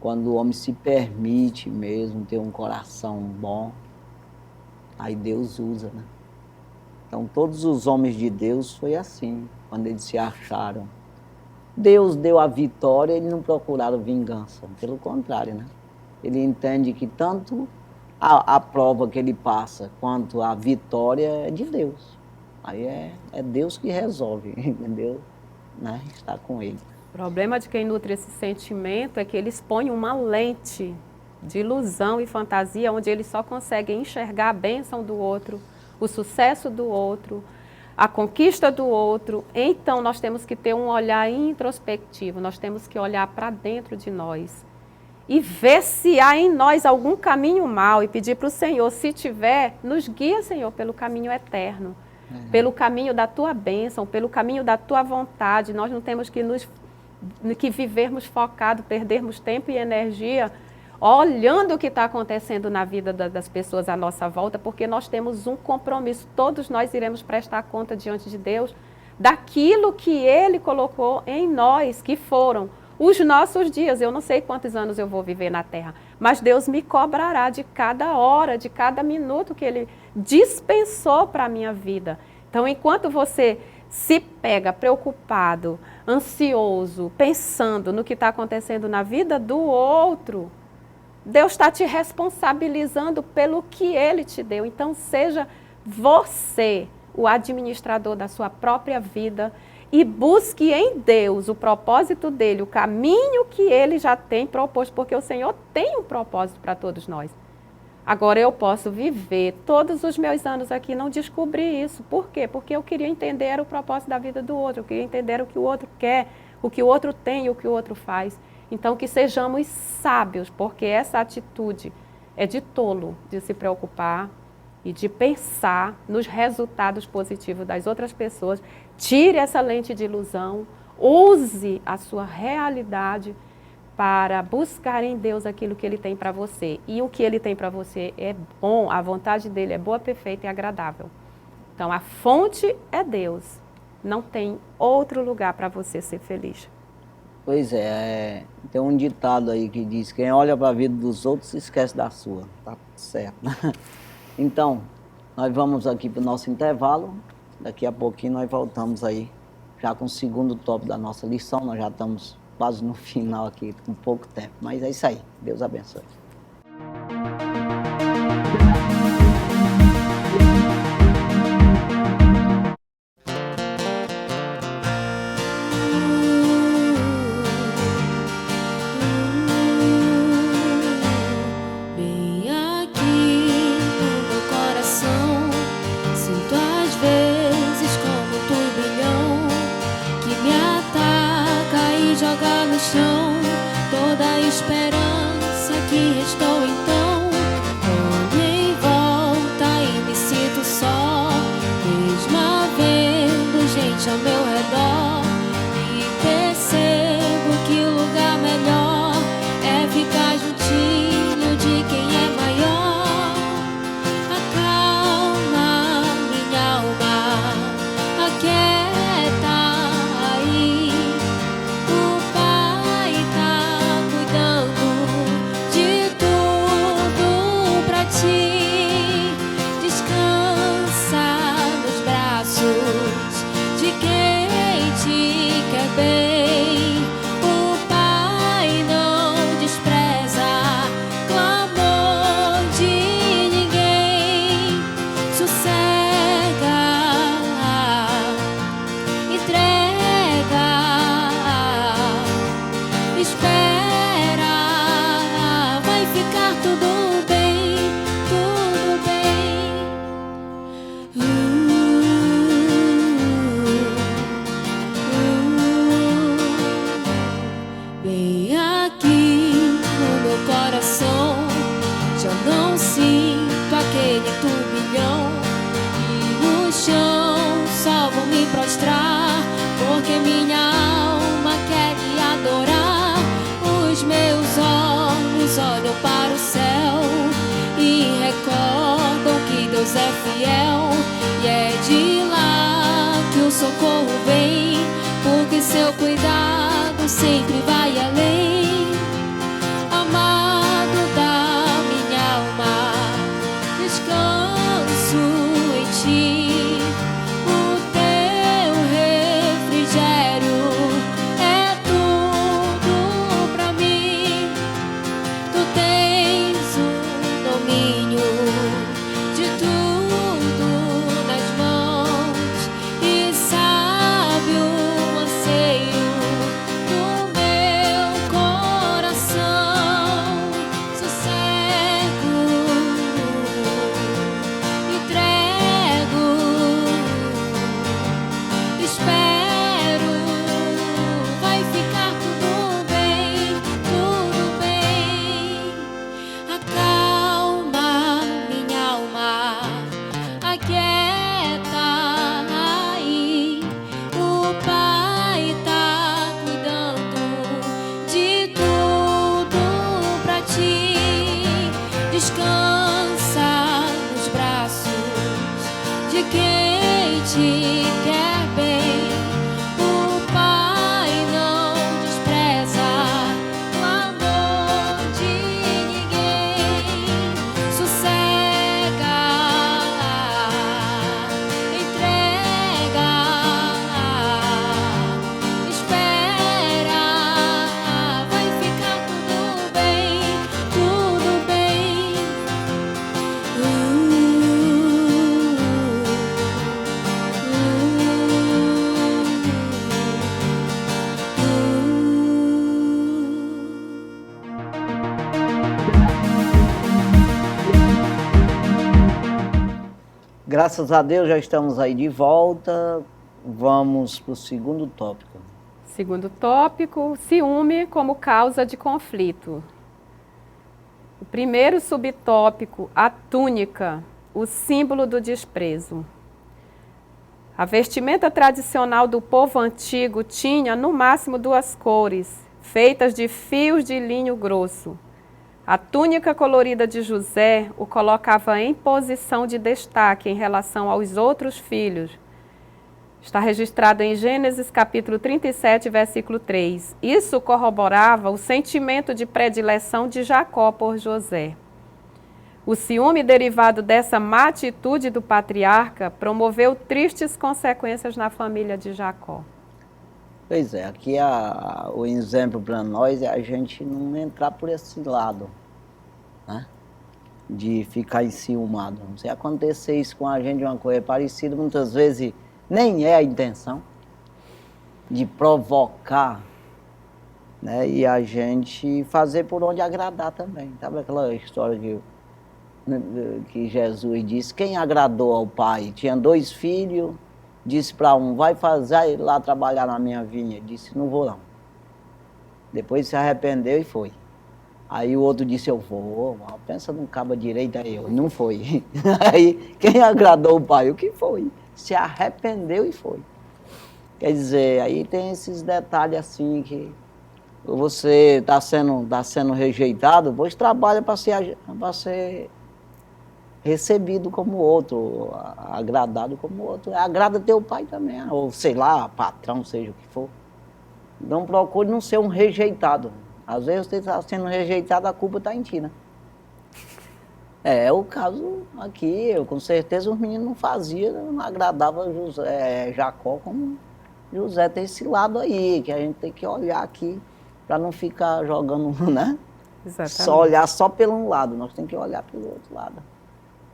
quando o homem se permite mesmo ter um coração bom, aí Deus usa, né? Então todos os homens de Deus foi assim, quando eles se acharam. Deus deu a vitória, eles não procuraram vingança, pelo contrário, né? Ele entende que tanto a prova que ele passa, quanto a vitória é de Deus. Aí é Deus que resolve, entendeu? Né? Está com ele. O problema de quem nutre esse sentimento é que eles põem uma lente de ilusão e fantasia, onde eles só conseguem enxergar a bênção do outro, o sucesso do outro, a conquista do outro. Então, nós temos que ter um olhar introspectivo, nós temos que olhar para dentro de nós e ver se há em nós algum caminho mau e pedir para o Senhor, se tiver, nos guia, Senhor, pelo caminho eterno, pelo caminho da Tua bênção, pelo caminho da Tua vontade. Nós não temos que vivermos focados, perdermos tempo e energia olhando o que está acontecendo na vida das pessoas à nossa volta, porque nós temos um compromisso, todos nós iremos prestar conta diante de Deus daquilo que Ele colocou em nós, que foram os nossos dias. Eu não sei quantos anos eu vou viver na Terra, mas Deus me cobrará de cada hora, de cada minuto que Ele dispensou para a minha vida. Então, enquanto você se pega preocupado, ansioso, pensando no que está acontecendo na vida do outro, Deus está te responsabilizando pelo que Ele te deu. Então, seja você o administrador da sua própria vida e busque em Deus o propósito dEle, o caminho que Ele já tem proposto, porque o Senhor tem um propósito para todos nós. Agora, eu posso viver todos os meus anos aqui e não descobrir isso. Por quê? Porque eu queria entender o propósito da vida do outro, eu queria entender o que o outro quer, o que o outro tem e o que o outro faz. Então, que sejamos sábios, porque essa atitude é de tolo, de se preocupar e de pensar nos resultados positivos das outras pessoas. Tire essa lente de ilusão, use a sua realidade para buscar em Deus aquilo que Ele tem para você. E o que Ele tem para você é bom, a vontade dEle é boa, perfeita e agradável. Então, a fonte é Deus. Não tem outro lugar para você ser feliz. Pois é, tem um ditado aí que diz: quem olha para a vida dos outros esquece da sua. Tá certo. Então, nós vamos aqui para o nosso intervalo. Daqui a pouquinho nós voltamos aí, já com o segundo tópico da nossa lição. Nós já estamos quase no final aqui, com pouco tempo. Mas é isso aí. Deus abençoe. Ao meu redor e percebo que o lugar melhor é ficar juntinho de quem é maior. Acalma minha alma, aquieta aí. O Pai tá cuidando de tudo pra ti. Descansa nos braços de quem te quer bem. O Pai não despreza clamor de ninguém. Sossega, entrega, espera, vai ficar tudo bem, tudo bem. Bem aqui no meu coração, já não sinto aquele turbilhão. E no chão só vou me prostrar, porque minha alma quer lhe adorar. Os meus olhos olham para o céu e recordam que Deus é fiel. E é de lá que o socorro vem, porque seu cuidado sempre vai além. Amado da minha alma, descanso em ti. O teu refrigério é tudo pra mim. Tu tens o domínio de tudo nas mãos e sabe o anseio do meu coração. Graças a Deus já estamos aí de volta. Vamos para o segundo tópico. Segundo tópico, ciúme como causa de conflito. O primeiro subtópico, a túnica, o símbolo do desprezo. A vestimenta tradicional do povo antigo tinha, no máximo, 2 cores, feitas de fios de linho grosso. A túnica colorida de José o colocava em posição de destaque em relação aos outros filhos. Está registrado em Gênesis capítulo 37, versículo 3. Isso corroborava o sentimento de predileção de Jacó por José. O ciúme derivado dessa má atitude do patriarca promoveu tristes consequências na família de Jacó. Pois é, aqui o exemplo para nós é a gente não entrar por esse lado, né? De ficar enciumado. Se acontecer isso com a gente, uma coisa parecida, muitas vezes nem é a intenção de provocar, né? E a gente fazer por onde agradar também. Sabe aquela história que Jesus disse, quem agradou ao pai? Tinha 2 filhos, disse para um, vai fazer lá trabalhar na minha vinha. Disse, não vou não. Depois se arrependeu e foi. Aí o outro disse, eu vou. Pensa num cabo direito, aí eu, não foi. Aí quem agradou o pai? O que foi? Se arrependeu e foi. Quer dizer, aí tem esses detalhes assim que você está sendo rejeitado, pois trabalha para ser recebido como outro, agradado como outro. Agrada teu pai também, ou sei lá, patrão, seja o que for. Não procure não ser um rejeitado. Às vezes você está sendo rejeitado, a culpa está em ti, né? É o caso aqui, com certeza os meninos não faziam, não agradava Jacó como José. Tem esse lado aí, que a gente tem que olhar aqui, para não ficar jogando, né? Exatamente. Só olhar só pelo um lado, nós temos que olhar pelo outro lado.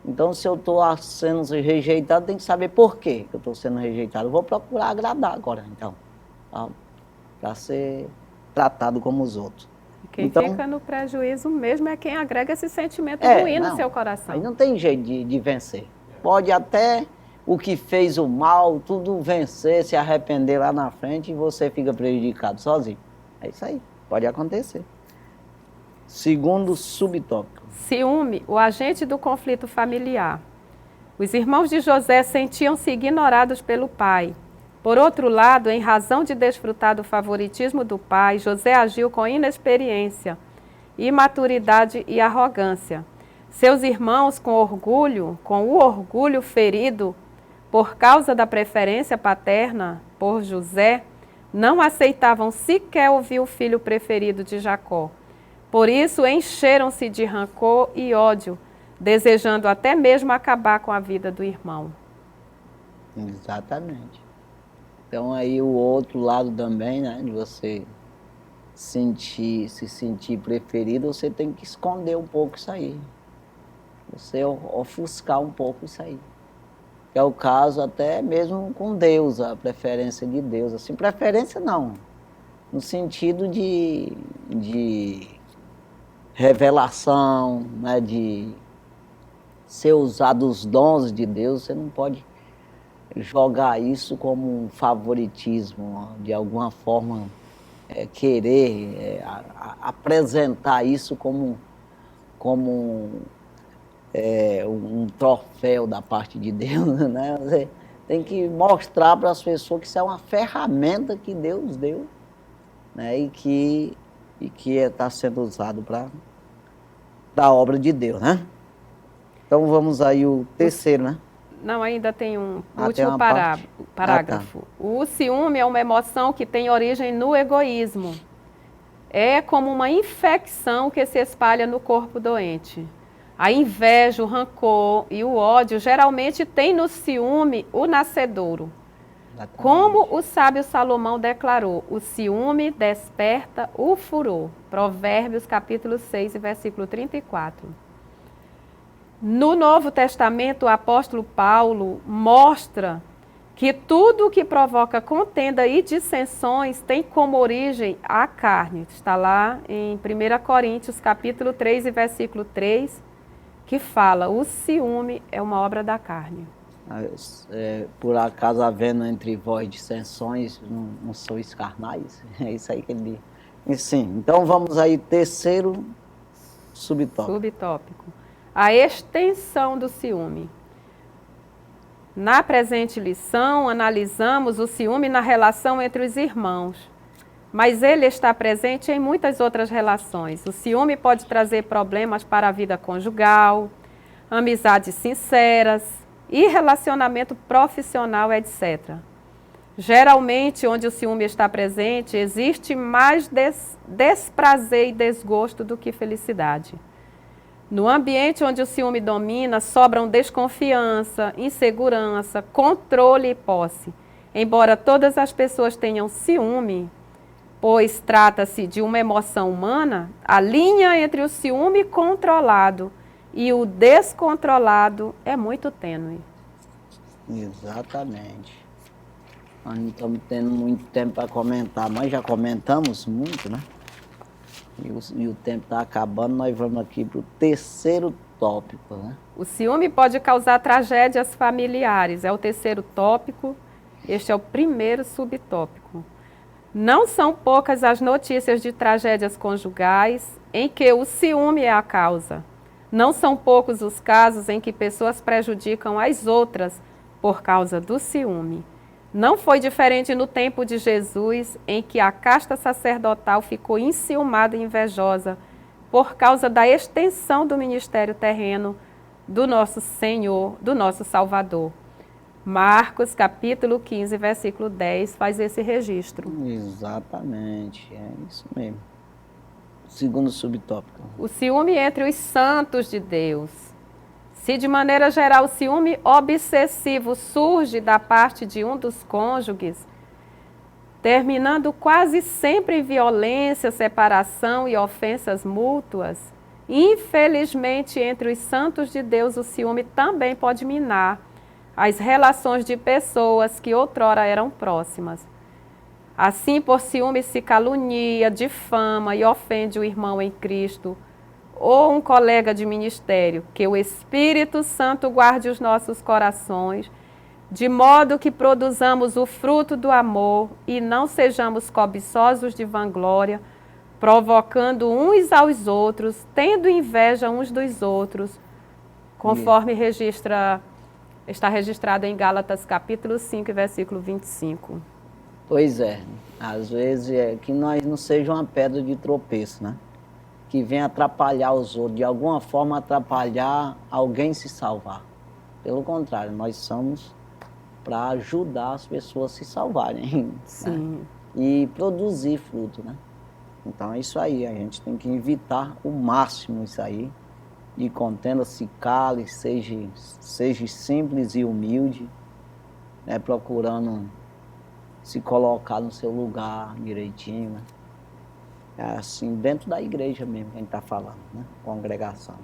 Então, se eu estou sendo rejeitado, tem que saber por que eu estou sendo rejeitado. Eu vou procurar agradar agora, então, para ser tratado como os outros. Quem então, fica no prejuízo mesmo é quem agrega esse sentimento ruim no seu coração. Aí não tem jeito de vencer. Pode até o que fez o mal, tudo vencer, se arrepender lá na frente e você fica prejudicado sozinho. É isso aí, pode acontecer. Segundo subtópico. Ciúme, o agente do conflito familiar. Os irmãos de José sentiam-se ignorados pelo pai. Por outro lado, em razão de desfrutar do favoritismo do pai, José agiu com inexperiência, imaturidade e arrogância. Seus irmãos, com o orgulho ferido por causa da preferência paterna por José, não aceitavam sequer ouvir o filho preferido de Jacó. Por isso, encheram-se de rancor e ódio, desejando até mesmo acabar com a vida do irmão. Exatamente. Então aí o outro lado também, né, de você se sentir preferido, você tem que esconder um pouco isso aí. Você ofuscar um pouco isso aí. Que é o caso até mesmo com Deus, a preferência de Deus. Assim, preferência não, no sentido de revelação, né, de ser usado os dons de Deus, você não pode jogar isso como um favoritismo, de alguma forma querer apresentar isso como um troféu da parte de Deus, né? Você tem que mostrar para as pessoas que isso é uma ferramenta que Deus deu, né? E que está sendo usado para a obra de Deus, né? Então vamos aí o terceiro, né? Não, ainda tem um último Ah, parágrafo. tá. O ciúme é uma emoção que tem origem no egoísmo. É como uma infecção que se espalha no corpo doente. A inveja, o rancor e o ódio geralmente tem no ciúme o nascedouro. Exatamente. Como o sábio Salomão declarou, o ciúme desperta o furor. Provérbios capítulo 6, versículo 34. No Novo Testamento, o apóstolo Paulo mostra que tudo que provoca contenda e dissensões tem como origem a carne. Está lá em 1 Coríntios, capítulo 3 e versículo 3, que fala, o ciúme é uma obra da carne. Por acaso havendo entre vós dissensões, não sois carnais? É isso aí que ele diz. E sim, então vamos aí, terceiro subtópico. Subtópico. A extensão do ciúme. Na presente lição, analisamos o ciúme na relação entre os irmãos, mas ele está presente em muitas outras relações. O ciúme pode trazer problemas para a vida conjugal, amizades sinceras e relacionamento profissional, etc. Geralmente, onde o ciúme está presente, existe mais desprazer e desgosto do que felicidade. No ambiente onde o ciúme domina, sobram desconfiança, insegurança, controle e posse. Embora todas as pessoas tenham ciúme, pois trata-se de uma emoção humana, a linha entre o ciúme controlado e o descontrolado é muito tênue. Exatamente. Nós não estamos tendo muito tempo para comentar, mas já comentamos muito, né? E o tempo está acabando, nós vamos aqui para o terceiro tópico, né? O ciúme pode causar tragédias familiares, é o terceiro tópico, este é o primeiro subtópico. Não são poucas as notícias de tragédias conjugais em que o ciúme é a causa. Não são poucos os casos em que pessoas prejudicam as outras por causa do ciúme. Não foi diferente no tempo de Jesus, em que a casta sacerdotal ficou enciumada e invejosa por causa da extensão do ministério terreno do nosso Senhor, do nosso Salvador. Marcos, capítulo 15, versículo 10, faz esse registro. Exatamente, é isso mesmo. Segundo subtópico. O ciúme entre os santos de Deus. Se de maneira geral o ciúme obsessivo surge da parte de um dos cônjuges, terminando quase sempre em violência, separação e ofensas mútuas, infelizmente entre os santos de Deus o ciúme também pode minar as relações de pessoas que outrora eram próximas. Assim, por ciúme se calunia, difama e ofende o irmão em Cristo, ou um colega de ministério. Que o Espírito Santo guarde os nossos corações, de modo que produzamos o fruto do amor e não sejamos cobiçosos de vanglória, provocando uns aos outros, tendo inveja uns dos outros, conforme está registrado em Gálatas capítulo 5, versículo 25. Pois é, às vezes é que nós não seja uma pedra de tropeço, né? Que vem atrapalhar os outros, de alguma forma atrapalhar alguém se salvar. Pelo contrário, nós somos para ajudar as pessoas a se salvarem. Sim. Né? E produzir fruto, né? Então é isso aí, a gente tem que evitar o máximo isso aí. De contenda, se cale, seja simples e humilde, né? Procurando se colocar no seu lugar direitinho, né? É assim, dentro da igreja mesmo que a gente está falando, né? Congregação.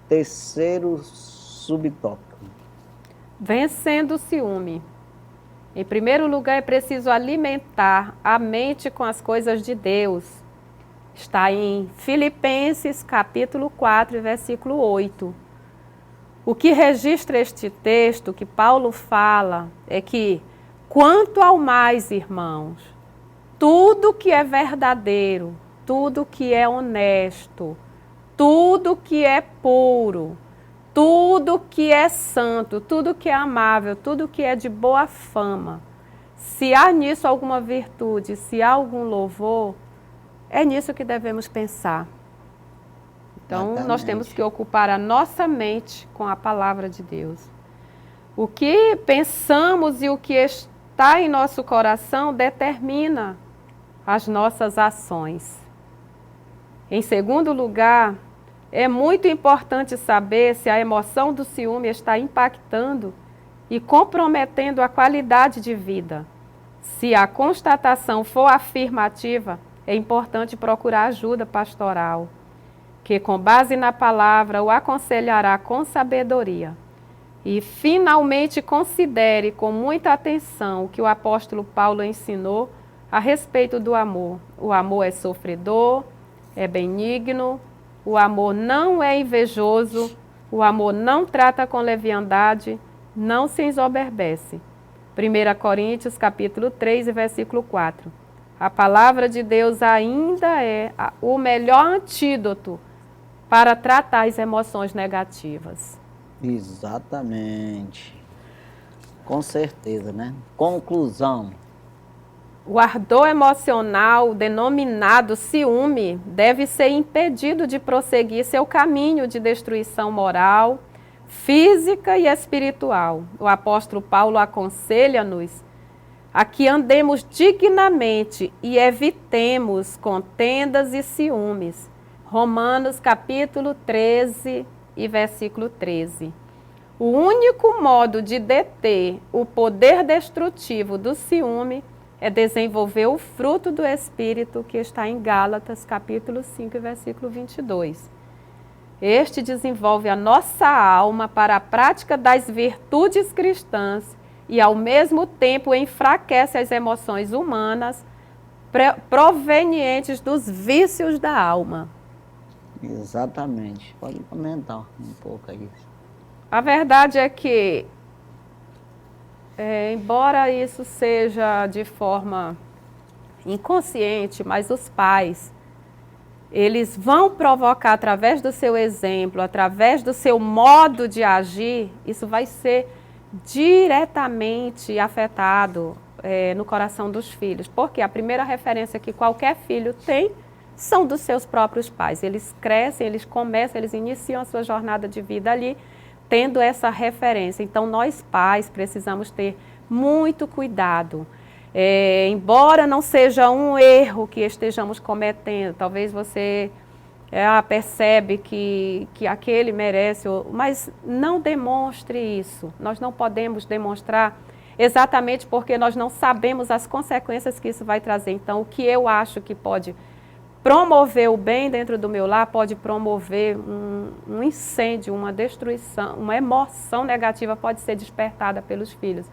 Terceiro subtópico. Vencendo o ciúme. Em primeiro lugar, é preciso alimentar a mente com as coisas de Deus. Está em Filipenses, capítulo 4, versículo 8. O que registra este texto, que Paulo fala, é que, quanto ao mais, irmãos, tudo que é verdadeiro, tudo que é honesto, tudo que é puro, tudo que é santo, tudo que é amável, tudo que é de boa fama, se há nisso alguma virtude, se há algum louvor, é nisso que devemos pensar. Então, Exatamente. Nós temos que ocupar a nossa mente com a palavra de Deus. O que pensamos e o que está em nosso coração determina as nossas ações. Em segundo lugar, é muito importante saber se a emoção do ciúme está impactando e comprometendo a qualidade de vida. Se a constatação for afirmativa, é importante procurar ajuda pastoral, que com base na palavra o aconselhará com sabedoria. E finalmente considere com muita atenção o que o apóstolo Paulo ensinou a respeito do amor. O amor é sofredor, é benigno, o amor não é invejoso, o amor não trata com leviandade, não se ensoberbece. 1 Coríntios capítulo 3 e versículo 4. A palavra de Deus ainda é o melhor antídoto para tratar as emoções negativas. Exatamente. Com certeza, né? Conclusão. O ardor emocional, denominado ciúme, deve ser impedido de prosseguir seu caminho de destruição moral, física e espiritual. O apóstolo Paulo aconselha-nos a que andemos dignamente e evitemos contendas e ciúmes. Romanos capítulo 13 e versículo 13. O único modo de deter o poder destrutivo do ciúme é desenvolver o fruto do Espírito que está em Gálatas capítulo 5 e versículo 22. Este desenvolve a nossa alma para a prática das virtudes cristãs e, ao mesmo tempo, enfraquece as emoções humanas provenientes dos vícios da alma. Exatamente. Pode comentar um pouco aí. A verdade é que, embora isso seja de forma inconsciente, mas os pais, eles vão provocar através do seu exemplo, através do seu modo de agir, isso vai ser diretamente afetado no coração dos filhos. Porque a primeira referência que qualquer filho tem são dos seus próprios pais. Eles crescem, eles começam, eles iniciam a sua jornada de vida ali, tendo essa referência. Então, nós pais precisamos ter muito cuidado. Embora não seja um erro que estejamos cometendo, talvez você percebe que aquele merece, mas não demonstre isso. Nós não podemos demonstrar exatamente porque nós não sabemos as consequências que isso vai trazer. Então, o que eu acho que pode promover o bem dentro do meu lar pode promover um incêndio, uma destruição, uma emoção negativa pode ser despertada pelos filhos.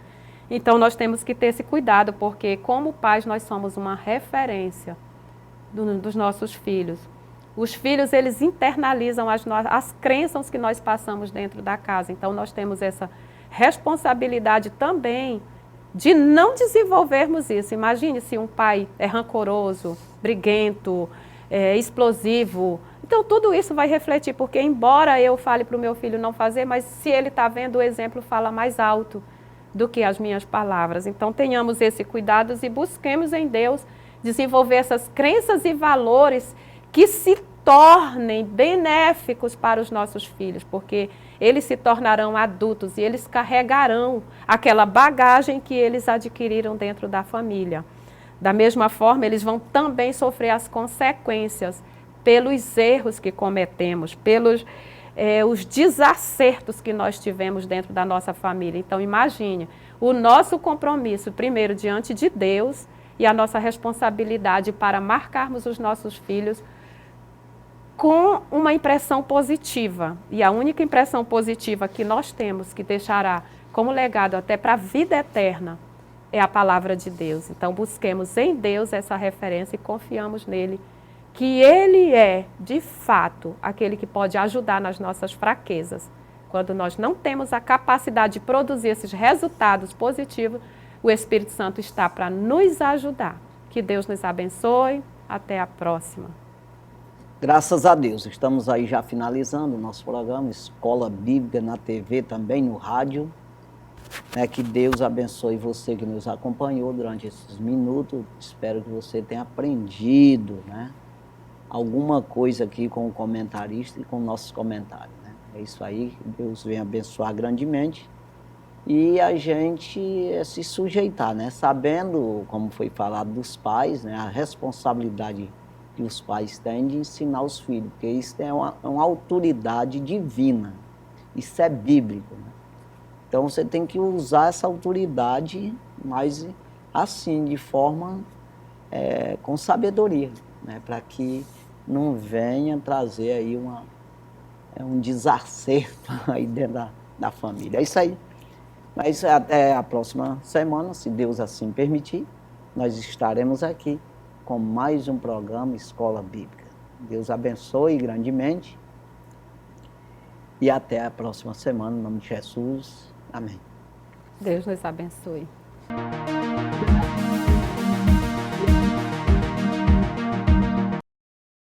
Então, nós temos que ter esse cuidado, porque como pais nós somos uma referência dos nossos filhos. Os filhos, eles internalizam as crenças que nós passamos dentro da casa. Então, nós temos essa responsabilidade também de não desenvolvermos isso. Imagine se um pai é rancoroso, briguento, explosivo. Então, tudo isso vai refletir, porque embora eu fale para o meu filho não fazer, mas se ele está vendo, o exemplo fala mais alto do que as minhas palavras. Então, tenhamos esse cuidado e busquemos em Deus desenvolver essas crenças e valores que se tornem benéficos para os nossos filhos, porque eles se tornarão adultos e eles carregarão aquela bagagem que eles adquiriram dentro da família. Da mesma forma, eles vão também sofrer as consequências pelos erros que cometemos, pelos os desacertos que nós tivemos dentro da nossa família. Então, imagine o nosso compromisso, primeiro, diante de Deus e a nossa responsabilidade para marcarmos os nossos filhos com uma impressão positiva. E a única impressão positiva que nós temos, que deixará como legado até para a vida eterna, é a palavra de Deus. Então, busquemos em Deus essa referência e confiamos nele, que ele é, de fato, aquele que pode ajudar nas nossas fraquezas. Quando nós não temos a capacidade de produzir esses resultados positivos, o Espírito Santo está para nos ajudar. Que Deus nos abençoe. Até a próxima. Graças a Deus, estamos aí já finalizando o nosso programa, Escola Bíblica na TV, também no rádio. Que Deus abençoe você que nos acompanhou durante esses minutos. Espero que você tenha aprendido, alguma coisa aqui com o comentarista e com nossos comentários. É isso aí, que Deus venha abençoar grandemente. E a gente se sujeitar, sabendo, como foi falado dos pais, a responsabilidade que os pais têm de ensinar os filhos, porque isso é uma autoridade divina, isso é bíblico. Então você tem que usar essa autoridade, mas assim, de forma com sabedoria, para que não venha trazer aí um desacerto aí dentro da família. É isso aí. Mas até a próxima semana, se Deus assim permitir, nós estaremos aqui com mais um programa Escola Bíblica. Deus abençoe grandemente e até a próxima semana, em nome de Jesus. Amém. Deus nos abençoe.